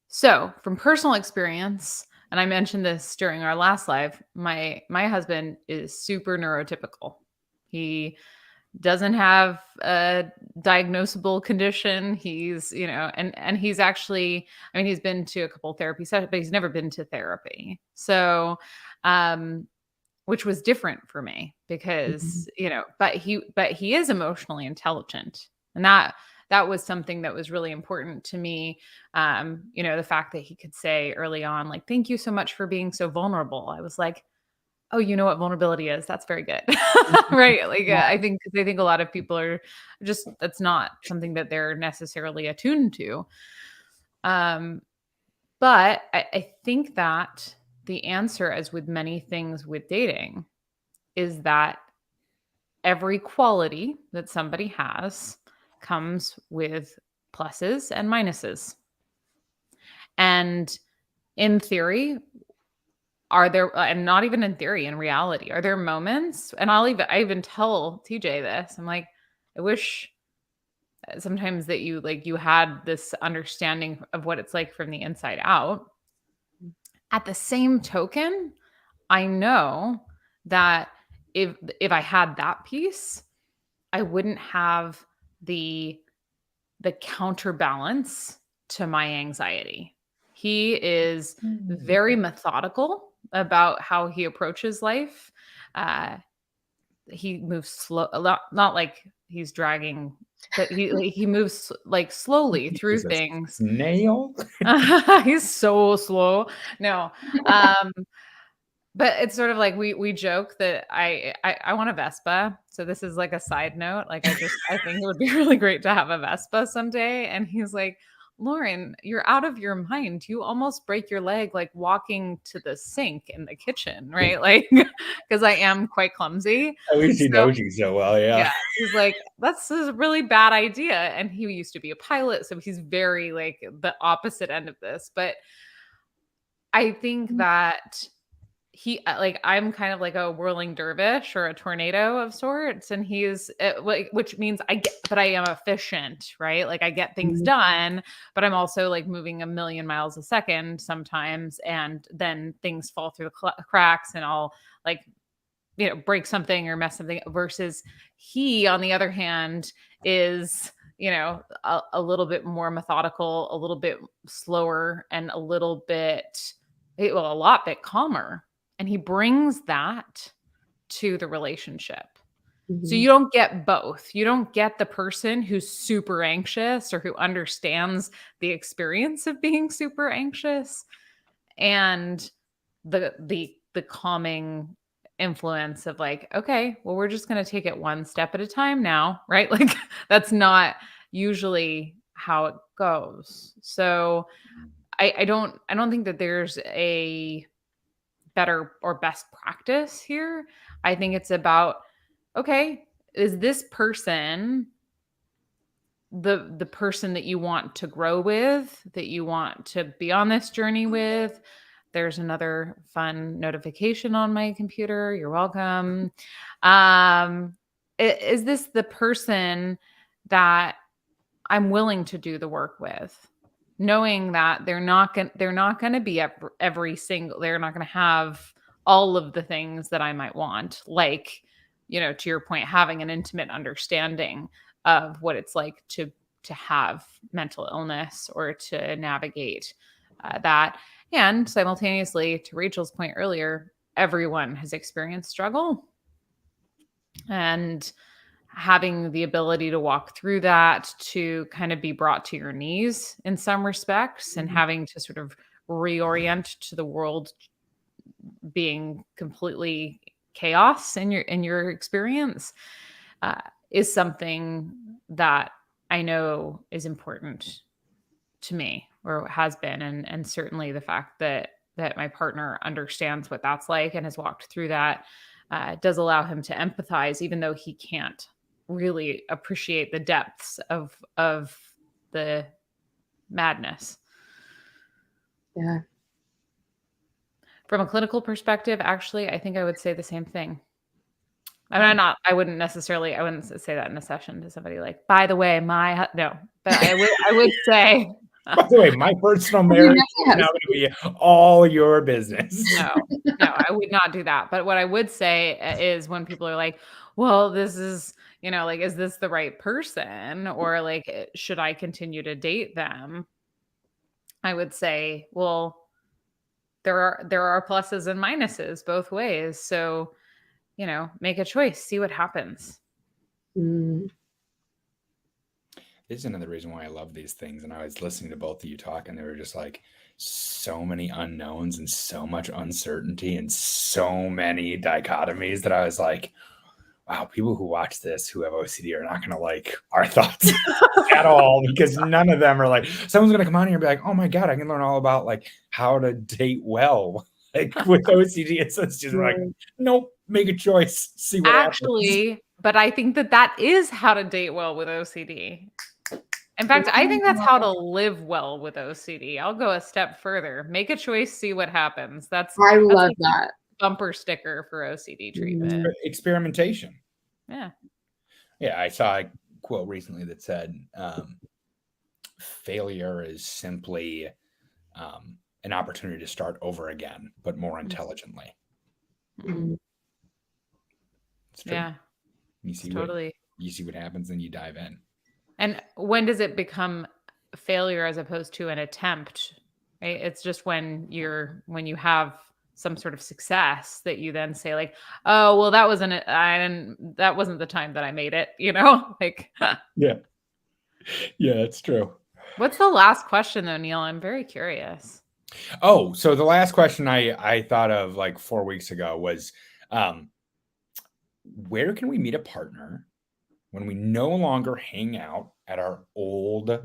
so from personal experience, and I mentioned this during our last live, my husband is super neurotypical. He doesn't have a diagnosable condition. He's, and he's actually, I mean, he's been to a couple therapy sessions, but he's never been to therapy. So, um, which was different for me Mhm. because but he is emotionally intelligent, and that that was something that was really important to me. The fact that he could say early on, like, thank you so much for being so vulnerable. I was like, oh, you know what vulnerability is? That's very good. Right. Like, Yeah. I think a lot of people are just, that's not something that they're necessarily attuned to. But I think that the answer, as with many things with dating, is that every quality that somebody has comes with pluses and minuses. And in theory, are there, and not even in theory, in reality, are there moments, and I even tell TJ this, I'm like, I wish sometimes that you had this understanding of what it's like from the inside out. At the same token, I know that if I had that piece, I wouldn't have the counterbalance to my anxiety. He is very methodical about how he approaches life. Uh, he moves slow, a lot, not like he's dragging, but he moves like slowly through He's a things. snail. He's so slow. No, um, but it's sort of like we joke that I want a Vespa. So this is like a side note. Like I think it would be really great to have a Vespa someday. And he's like, Lauren, you're out of your mind. You almost break your leg like walking to the sink in the kitchen, right? Like because I am quite clumsy. At least he So knows you so well. Yeah. yeah, he's like, that's a really bad idea. And he used to be a pilot, so he's very like the opposite end of this. But I think that I'm kind of like a whirling dervish or a tornado of sorts, and he's which means but I am efficient, right? Like I get things done, but I'm also like moving a million miles a second sometimes, and then things fall through the cracks, and I'll like break something or mess something. Versus he, on the other hand, is a little bit more methodical, a little bit slower, and a lot bit calmer. And he brings that to the relationship. So you don't get both. You don't get the person who's super anxious or who understands the experience of being super anxious and the calming influence of like, okay, well, we're just going to take it one step at a time now, right? Like that's not usually how it goes. So I don't think that there's a better or best practice here. I think it's about, okay, is this person the person that you want to grow with, that you want to be on this journey with? There's another fun notification on my computer. You're welcome. Is this the person that I'm willing to do the work with? Knowing that they're not going to be every single, they're not going to have all of the things that I might want, like to your point, having an intimate understanding of what it's like to have mental illness or to navigate that. And simultaneously, to Rachel's point earlier, everyone has experienced struggle, and having the ability to walk through that, to kind of be brought to your knees in some respects, and having to sort of reorient to the world being completely chaos in your experience, is something that I know is important to me, or has been, and certainly the fact that my partner understands what that's like and has walked through that does allow him to empathize, even though he can't really appreciate the depths of the madness. Yeah. From a clinical perspective, actually, I think I would say the same thing. I wouldn't say that in a session to somebody like, by the way, no, but I would say, By the way, my personal marriage is now going to be all your business. No, I would not do that. But what I would say is, when people are like, well, this is, like, is this the right person? Or like, should I continue to date them? I would say, well, there are pluses and minuses both ways. So, make a choice, see what happens. This is another reason why I love these things. And I was listening to both of you talk, and they were just like so many unknowns and so much uncertainty and so many dichotomies that I was like, wow, people who watch this who have OCD are not going to like our thoughts at all, because none of them are like, someone's going to come on here and be like, oh my God, I can learn all about like how to date well. Like with OCD, it's just like, nope, make a choice, see what happens. Actually, but I think that is how to date well with OCD. In fact, I think that's how to live well with OCD. I'll go a step further. Make a choice, see what happens. I love like that. Bumper sticker for OCD treatment. Experimentation. Yeah. Yeah, I saw a quote recently that said, failure is simply an opportunity to start over again, but more intelligently. Mhm. It's true. Yeah. You see what happens, and you dive in. And when does it become failure as opposed to an attempt? Right? It's just when you have some sort of success that you then say like, oh, well, that wasn't the time that I made it, like. Yeah, that's true. What's the last question though, Neil? I'm very curious. Oh, so the last question I thought of like 4 weeks ago was, where can we meet a partner when we no longer hang out at our old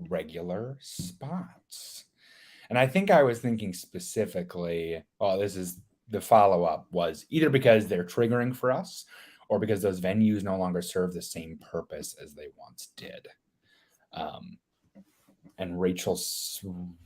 regular spots? And I think I was thinking specifically, well, this is the follow-up was either because they're triggering for us or because those venues no longer serve the same purpose as they once did. And Rachel,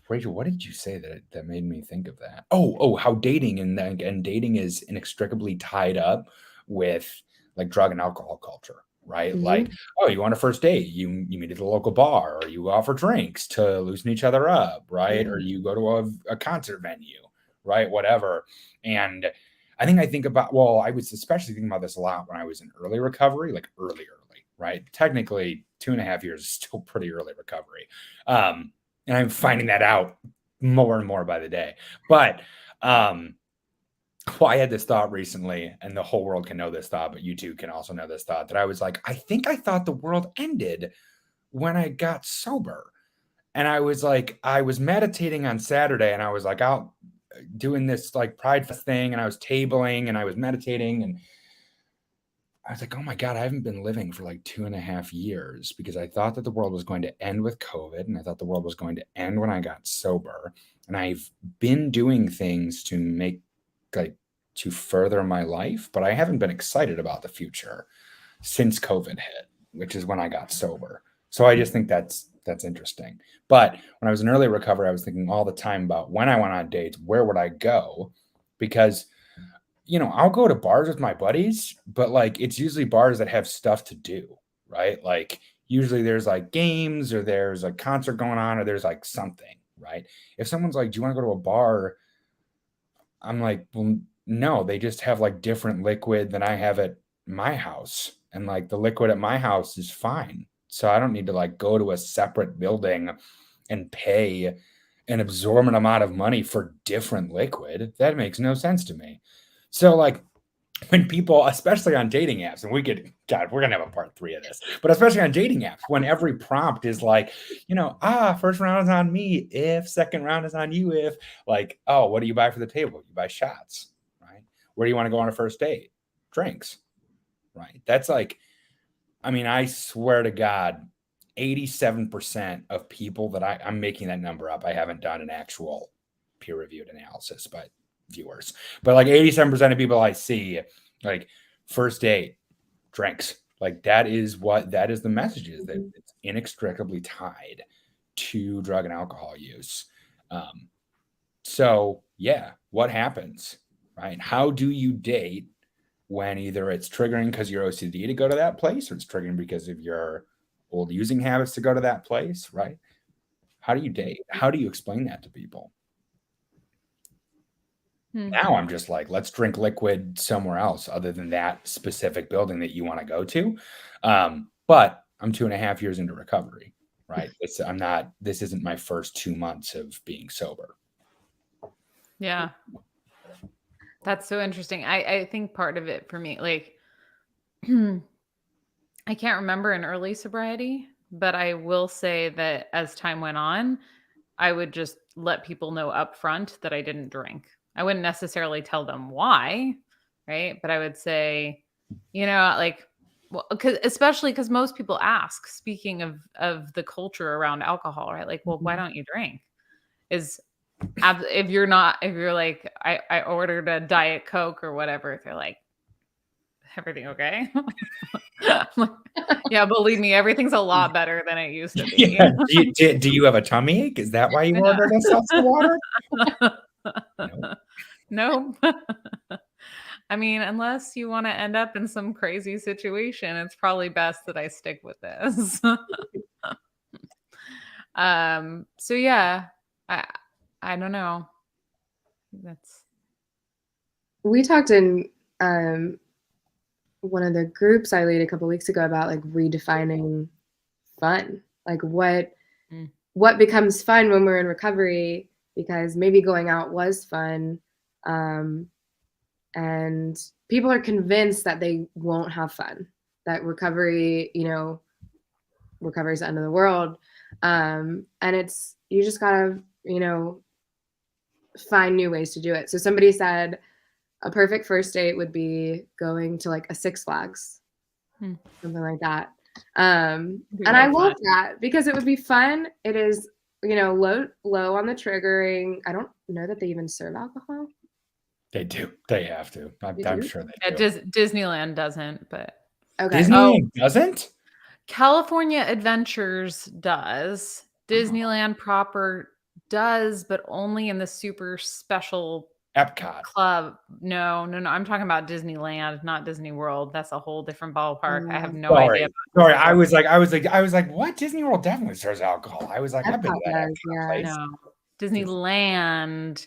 what did you say that made me think of that? Oh, how dating and dating is inextricably tied up with like drug and alcohol culture, right? Mhm. Like, oh, you want a first date, you meet at a local bar, or you offer drinks to loosen each other up, right? Yeah. Or you go to a concert venue, right? Whatever. And I think about, well, I was especially thinking about this a lot when I was in early recovery, like early, right? Technically, 2.5 years is still pretty early recovery. And I'm finding that out more and more by the day. But well, I had this thought recently, and the whole world can know this thought, but you two can also know this thought, that I was like, I think I thought the world ended when I got sober. And I was like, I was meditating on Saturday, and I was like out doing this like Pride Fest thing, and I was tabling and I was meditating, and I was like, oh my God, I haven't been living for like 2.5 years because I thought that the world was going to end with COVID, and I thought the world was going to end when I got sober. And I've been doing things to further my life, but I haven't been excited about the future since COVID hit, which is when I got sober. So I just think that's interesting. But when I was in early recovery, I was thinking all the time about when I went on dates, where would I go? Because I'll go to bars with my buddies, but like it's usually bars that have stuff to do, right? Like usually there's like games, or there's a concert going on, or there's like something, right? If someone's like, do you want to go to a bar? I'm like, well, no, they just have like different liquid than I have at my house. And like the liquid at my house is fine. So I don't need to like go to a separate building and pay an absorbent amount of money for different liquid. That makes no sense to me. So like when people, especially on dating apps, and God, we're gonna have a part 3 of this, but especially on dating apps, when every prompt is like, first round is on me, if second round is on you, if like, oh, what do you buy for the table? You buy shots, right? Where do you want to go on a first date? Drinks, right? That's like, I swear to God, 87% of people that I'm making that number up. I haven't done an actual peer-reviewed analysis, but viewers, but like 87% of people I see, like first date, drinks, like that is the message is, that it's inextricably tied to drug and alcohol use. So yeah, what happens, right? How do you date when either it's triggering because you're OCD to go to that place, or it's triggering because of your old using habits to go to that place, right? How do you date? How do you explain that to people? Now I'm just like, let's drink liquid somewhere else other than that specific building that you want to go to. But I'm 2.5 years into recovery, right? This isn't my first 2 months of being sober. Yeah. That's so interesting. I think part of it for me, like, I can't remember an early sobriety. But I will say that as time went on, I would just let people know up front that I didn't drink. I wouldn't necessarily tell them why, right? But I would say, like, well, especially because most people ask. Speaking of the culture around alcohol, right? Like, well, why don't you drink? Is if you're not, if you're like, I ordered a Diet Coke or whatever, they're like, everything okay? I'm like, yeah, believe me, everything's a lot better than it used to be. Yeah. Do you have a tummy ache? Is that why you ordered a seltzer water? No. I mean, unless you want to end up in some crazy situation, it's probably best that I stick with this. So yeah, I don't know. That's We talked in one of the groups I lead a couple weeks ago about like redefining fun, like what becomes fun when we're in recovery, because maybe going out was fun, and people are convinced that they won't have fun, that recovery, recovery is the end of the world, and it's, you just gotta find new ways to do it. So somebody said a perfect first date would be going to like a Six Flags, something like that. And I love that because it would be fun. It is, low on the triggering. I don't know that they even serve alcohol. They do. They have to. I'm sure they do. Disneyland doesn't, but Okay. Disneyland doesn't? California Adventures does. Disneyland proper does, but only in the super special Epcot club. No. I'm talking about Disneyland, not Disney World. That's a whole different ballpark. I have no idea. Sorry, I was like, what? Disney World definitely serves alcohol. I was like, I've been to that place. No, Disneyland.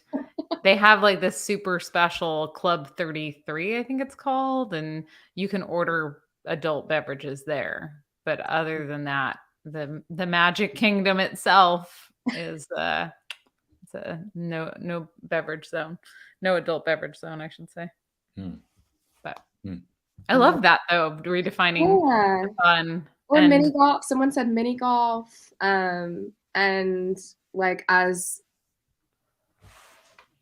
They have like this super special Club 33, I think it's called, and you can order adult beverages there. But other than that, the Magic Kingdom itself is it's a no beverage zone, no adult beverage zone, I should say. But I love that though, redefining fun. Or mini golf. Someone said mini golf, and like as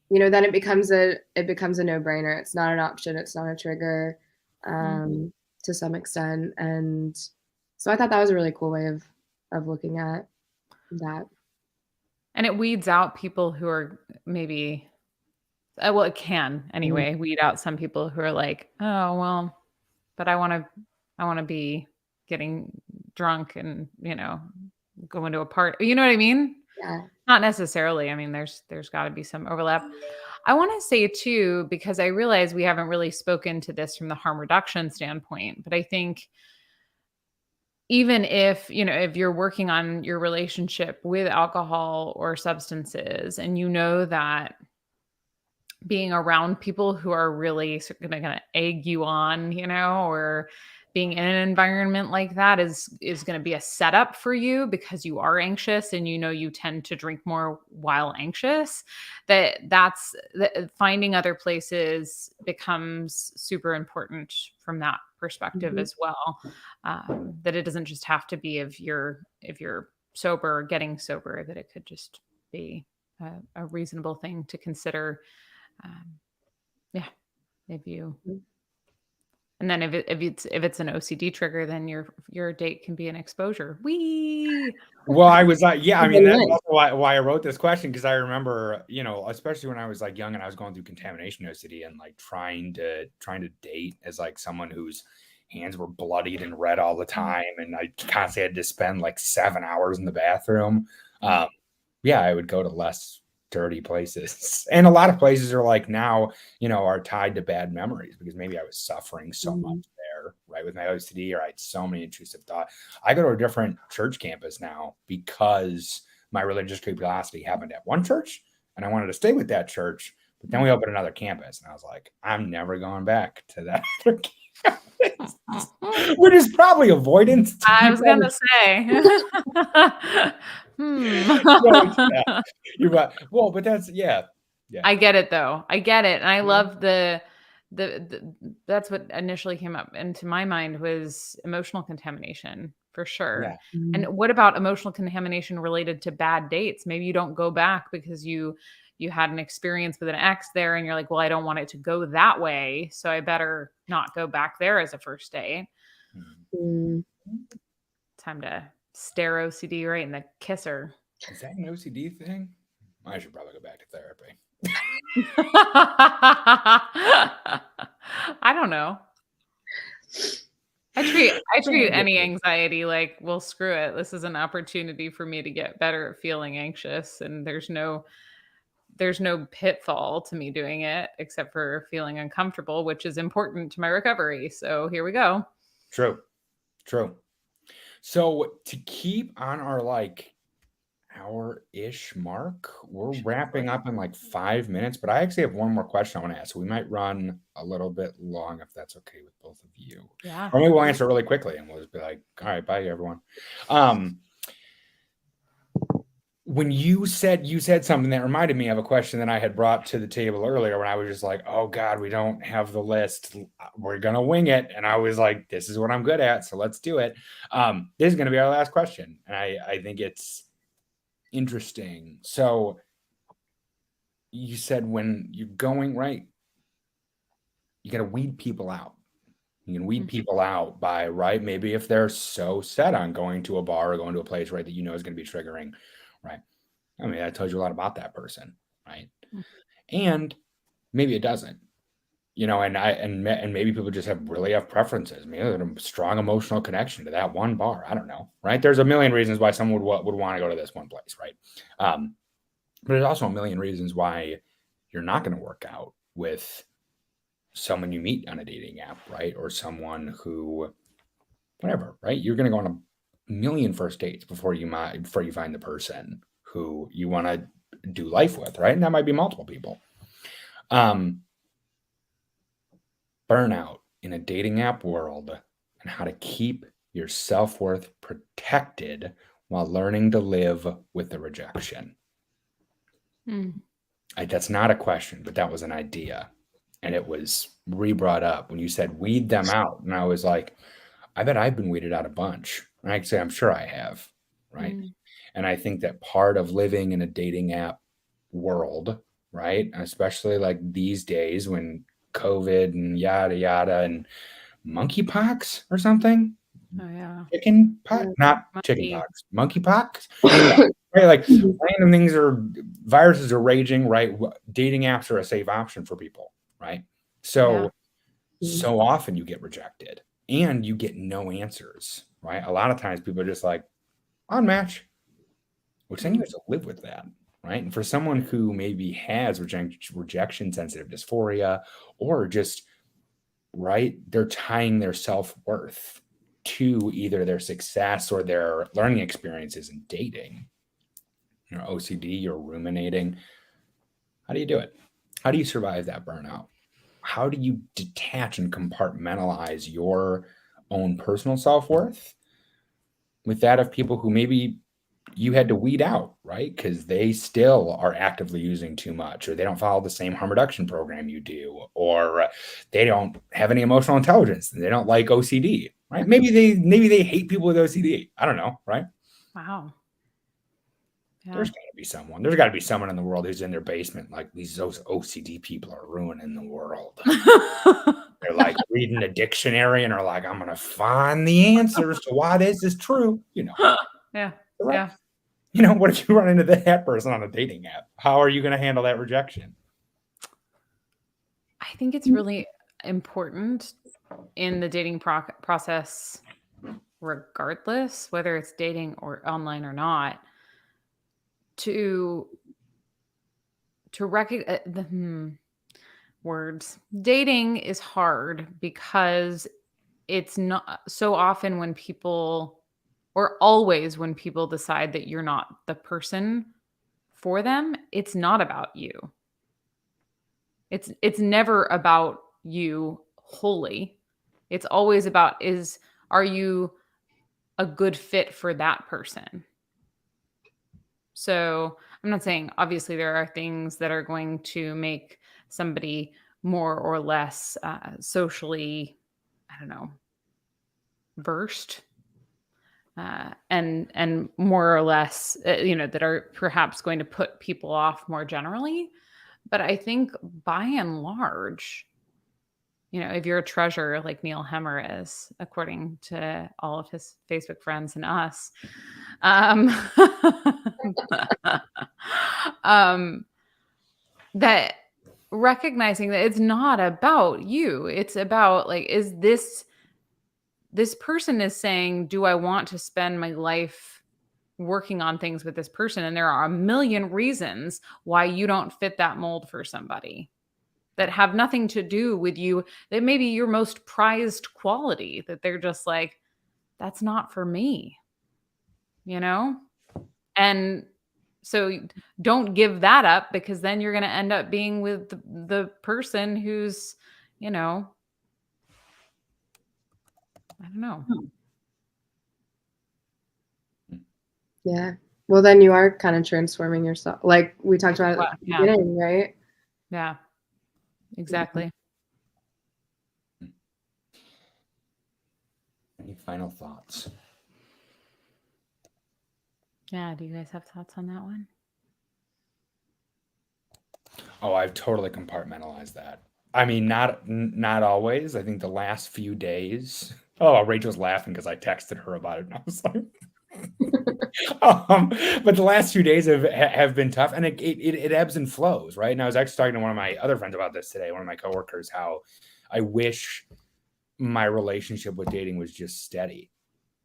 then it becomes a no-brainer. It's not an option. It's not a trigger, to some extent. And so I thought that was a really cool way of looking at that. And it weeds out people who are maybe, well, it can anyway, weed out some people who are like, oh, well, but I want to be getting drunk and, going to a party. You know what I mean? Yeah. Not necessarily. I mean, there's got to be some overlap. I want to say too, because I realize we haven't really spoken to this from the harm reduction standpoint, but I think even if you're working on your relationship with alcohol or substances, and that being around people who are really going to egg you on, or being in an environment like that is going to be a setup for you because you are anxious and you tend to drink more while anxious, that's finding other places becomes super important from that perspective as well. That it doesn't just have to be if you're sober or getting sober, that it could just be a reasonable thing to consider. If you, and then if it's an OCD trigger, then your date can be an exposure. Well, I was like, I mean, that's also why I wrote this question, because I remember, especially when I was like young and I was going through contamination OCD and like trying to date as like someone whose hands were bloodied and red all the time, and I constantly had to spend like 7 hours in the bathroom. I would go to less dirty places, and a lot of places are like now are tied to bad memories, because maybe I was suffering so much there, right, with my OCD, or I had so many intrusive thoughts. I go to a different church campus now because my religious curiosity happened at one church and I wanted to stay with that church, but then we opened another campus and I was like, I'm never going back to that other campus. Which is probably avoidance. I was gonna say. You're right. Well, but that's I get it though. I get it, and I love the that's what initially came up into my mind was emotional contamination for sure. Yeah. And what about emotional contamination related to bad dates? Maybe you don't go back because you had an experience with an ex there and you're like, well, I don't want it to go that way, so I better not go back there as a first date. Mm. Time to stare OCD right in the kisser. Is that an OCD thing? I should probably go back to therapy. I don't know. I treat any anxiety like, well, screw it. This is an opportunity for me to get better at feeling anxious, and there's no pitfall to me doing it except for feeling uncomfortable, which is important to my recovery. So here we go. True. So to keep on our like hour-ish mark, we're wrapping up in like 5 minutes, but I actually have one more question I want to ask. So we might run a little bit long if that's okay with both of you. Yeah. Or maybe we'll answer really quickly and we'll just be like, all right, bye everyone. When you said something that reminded me of a question that I had brought to the table earlier when I was just like, oh God, we don't have the list. We're going to wing it. And I was like, this is what I'm good at. So let's do it. This is going to be our last question. And I think it's interesting. So you said when you're going right, you got to weed people out. You can weed people out by, right? Maybe if they're so set on going to a bar or going to a place, right, that you know is going to be triggering, right? I mean, that tells you a lot about that person, right? And maybe it doesn't, and maybe people just really have preferences. Maybe they have a strong emotional connection to that one bar. I don't know, right? There's a million reasons why someone would want to go to this one place, right? But there's also a million reasons why you're not going to work out with someone you meet on a dating app, right? Or someone who, whatever, right? You're going to go on a million first dates before you find the person who you want to do life with, right? And that might be multiple people. Burnout in a dating app world and how to keep your self-worth protected while learning to live with the rejection. That's not a question, but that was an idea. And it was re-brought up when you said weed them out. And I was like, I bet I've been weeded out a bunch. And I can say, I'm sure I have, right? And I think that part of living in a dating app world, right, especially like these days when COVID and yada, yada, and monkeypox or something. Oh, yeah. Chicken pox, not chicken pox, monkeypox. Right, like random things viruses are raging, right? Dating apps are a safe option for people, right? So often you get rejected and you get no answers, right? A lot of times people are just like, unmatch, which then you have to live with that, right? And for someone who maybe has rejection sensitive dysphoria or just, right, they're tying their self-worth to either their success or their learning experiences in dating. You're OCD, you're ruminating. How do you do it? How do you survive that burnout? How do you detach and compartmentalize your own personal self-worth with that of people who maybe you had to weed out, right? Because they still are actively using too much, or they don't follow the same harm reduction program you do, or they don't have any emotional intelligence and they don't like OCD, right? Maybe they hate people with OCD. I don't know, right? Wow. Yeah. There's got to be someone. There's got to be someone in the world who's in their basement like these OCD people are ruining the world. They're like reading a dictionary and are like, I'm going to find the answers to why this is true. Yeah. Right? Yeah. What if you run into that person on a dating app? How are you going to handle that rejection? I think it's really important in the dating process, regardless, whether it's dating or online or not, to recognize the words. Dating is hard because it's not so often when people, or always when people decide that you're not the person for them, it's not about you. It's never about you wholly. It's always about are you a good fit for that person? So I'm not saying, obviously, there are things that are going to make somebody more or less socially, I don't know, versed. and more or less, that are perhaps going to put people off more generally. But I think by and large, if you're a treasure like Neil Hemmer is, according to all of his Facebook friends and us, um, um, that recognizing that it's not about you, it's about like, is this person is saying, do I want to spend my life working on things with this person? And there are a million reasons why you don't fit that mold for somebody that have nothing to do with you, that maybe your most prized quality, that they're just like, that's not for me, And so don't give that up, because then you're going to end up being with the person who's, I don't know. Yeah. Well, then you are kind of transforming yourself. Like we talked about at the beginning, right? Yeah, exactly. Any final thoughts? Yeah. Do you guys have thoughts on that one? Oh, I've totally compartmentalized that. I mean, not always. I think the last few days. Oh, Rachel's laughing because I texted her about it, and I was like, but the last few days have been tough, and it ebbs and flows, right? And I was actually talking to one of my other friends about this today, one of my coworkers, how I wish my relationship with dating was just steady.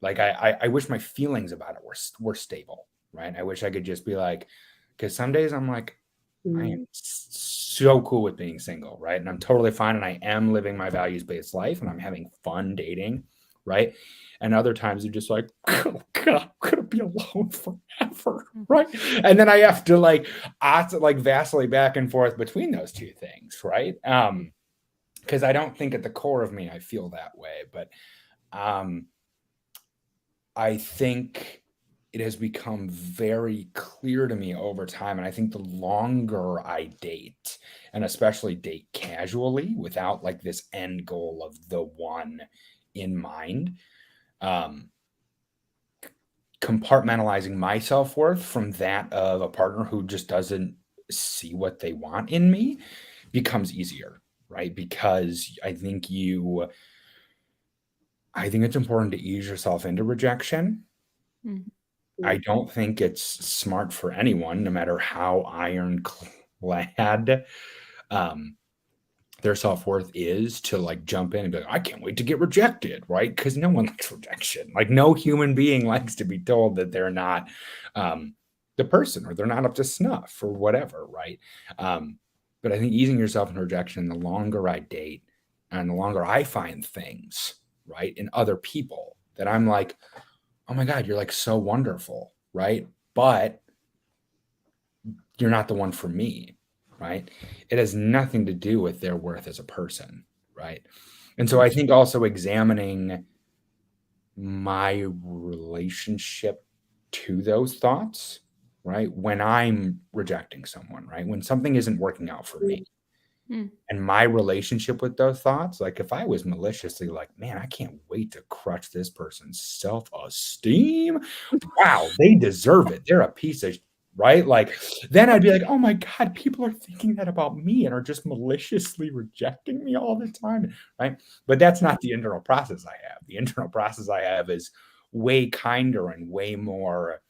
Like I wish my feelings about it were stable, right? I wish I could just be like, because some days I'm like, I am so cool with being single, right? And I'm totally fine, and I am living my values-based life, and I'm having fun dating, right? And other times they're just like, oh God, I'm gonna be alone forever, right? And then I have to like vacillate back and forth between those two things, right? Because I don't think at the core of me I feel that way, but I think it has become very clear to me over time. And I think the longer I date, and especially date casually without like this end goal of the one in mind, compartmentalizing my self-worth from that of a partner who just doesn't see what they want in me becomes easier, right? Because I think it's important to ease yourself into rejection. I don't think it's smart for anyone, no matter how ironclad their self-worth is, to like jump in and be like, I can't wait to get rejected, right? Because no one likes rejection. Like no human being likes to be told that they're not the person, or they're not up to snuff or whatever, right? But I think easing yourself in rejection, the longer I date and the longer I find things, right, in other people that I'm like, oh my God, you're like so wonderful, right? But you're not the one for me, right? It has nothing to do with their worth as a person, right? And so I think also examining my relationship to those thoughts, right? When I'm rejecting someone, right? When something isn't working out for me, and my relationship with those thoughts, like if I was maliciously like, man, I can't wait to crush this person's self-esteem. Wow, they deserve it. They're a piece of right. Like then I'd be like, oh my God, people are thinking that about me and are just maliciously rejecting me all the time. Right. But that's not the internal process I have. The internal process I have is way kinder and way more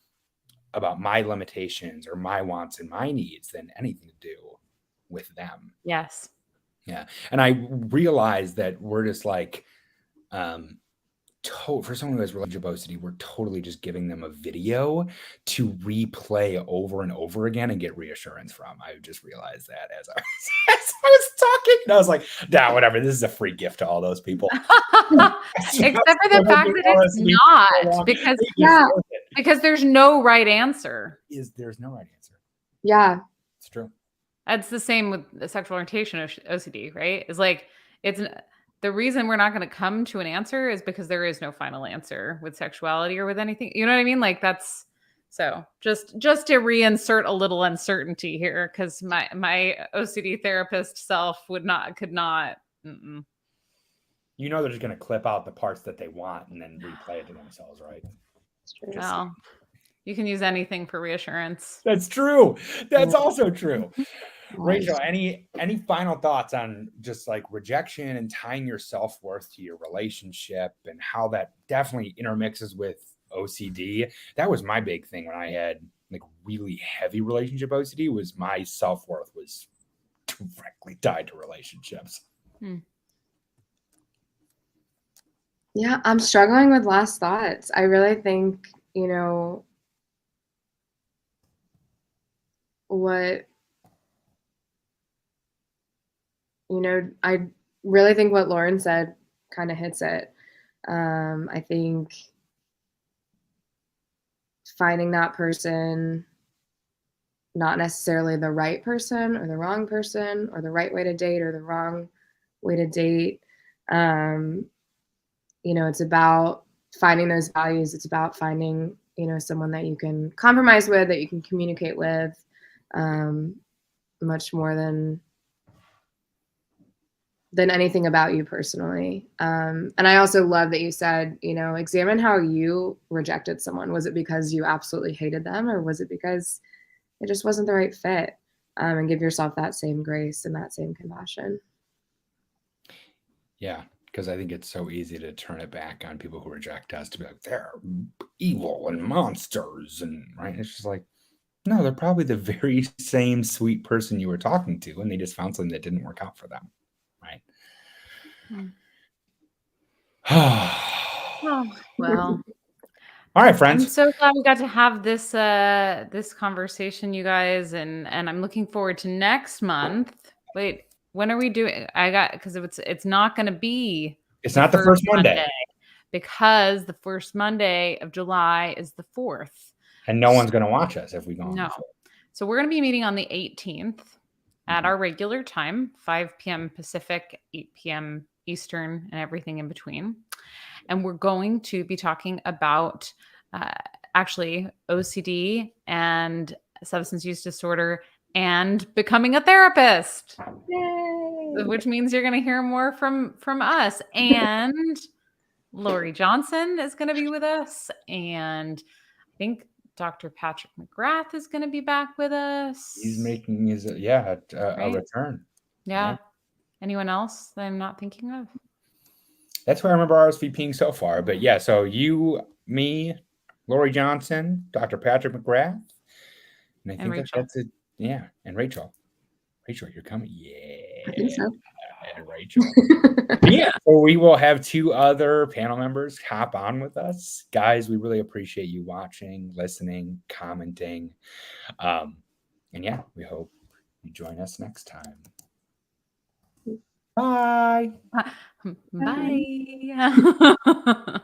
about my limitations or my wants and my needs than anything to do with them. Yes. Yeah. And I realized that we're just like, for someone who has relationship OCD, we're totally just giving them a video to replay over and over again and get reassurance from. I just realized that as I was talking, and I was like, nah, whatever. This is a free gift to all those people. Except for the fact that it's not, because there's no right answer. There's no right answer. Yeah. It's true. It's the same with the sexual orientation OCD, right? It's like, the reason we're not going to come to an answer is because there is no final answer with sexuality or with anything. You know what I mean? Like that's so just to reinsert a little uncertainty here, because my OCD therapist self could not. Mm-mm. You know, they're just going to clip out the parts that they want and then replay it to themselves, right? Well, you can use anything for reassurance. That's true. That's also true. Nice. Rachel, any final thoughts on just like rejection and tying your self-worth to your relationship and how that definitely intermixes with OCD? That was my big thing when I had like really heavy relationship OCD, was my self-worth was directly tied to relationships. Yeah, I'm struggling with last thoughts. I really think, you know, I really think what Lauren said kind of hits it. I think finding that person, not necessarily the right person or the wrong person or the right way to date or the wrong way to date. You know, it's about finding those values. It's about finding, you know, someone that you can compromise with, that you can communicate with, much more than anything about you personally. And I also love that you said, you know, examine how you rejected someone. Was it because you absolutely hated them, or was it because it just wasn't the right fit? And give yourself that same grace and that same compassion. Yeah, because I think it's so easy to turn it back on people who reject us, to be like, they're evil and monsters. And right, it's just like, no, they're probably the very same sweet person you were talking to, and they just found something that didn't work out for them. Right. Oh, well. All right, friends. I'm so glad we got to have this this conversation, you guys, and I'm looking forward to next month. Wait, when are we doing? Because it's not going to be. It's not the first Monday, because the first Monday of July is the 4th, and no one's going to watch us if we go on. No, so we're going to be meeting on the 18th at our regular time, 5 p.m. Pacific, 8 p.m. Eastern, and everything in between. And we're going to be talking about actually OCD and substance use disorder and becoming a therapist. Yay! Which means you're going to hear more from us. And Lori Johnson is going to be with us. And I think Dr. Patrick McGrath is going to be back with us. He's making his a return. Yeah. Right? Anyone else that I'm not thinking of? That's who I remember RSVPing so far. But yeah, so you, me, Lori Johnson, Dr. Patrick McGrath, and I think that's it. Yeah, and Rachel. Rachel, you're coming. Yeah. I think so. And Rachel. Yeah, so we will have 2 other panel members hop on with us. Guys, we really appreciate you watching, listening, commenting. And yeah, we hope you join us next time. Bye. Bye.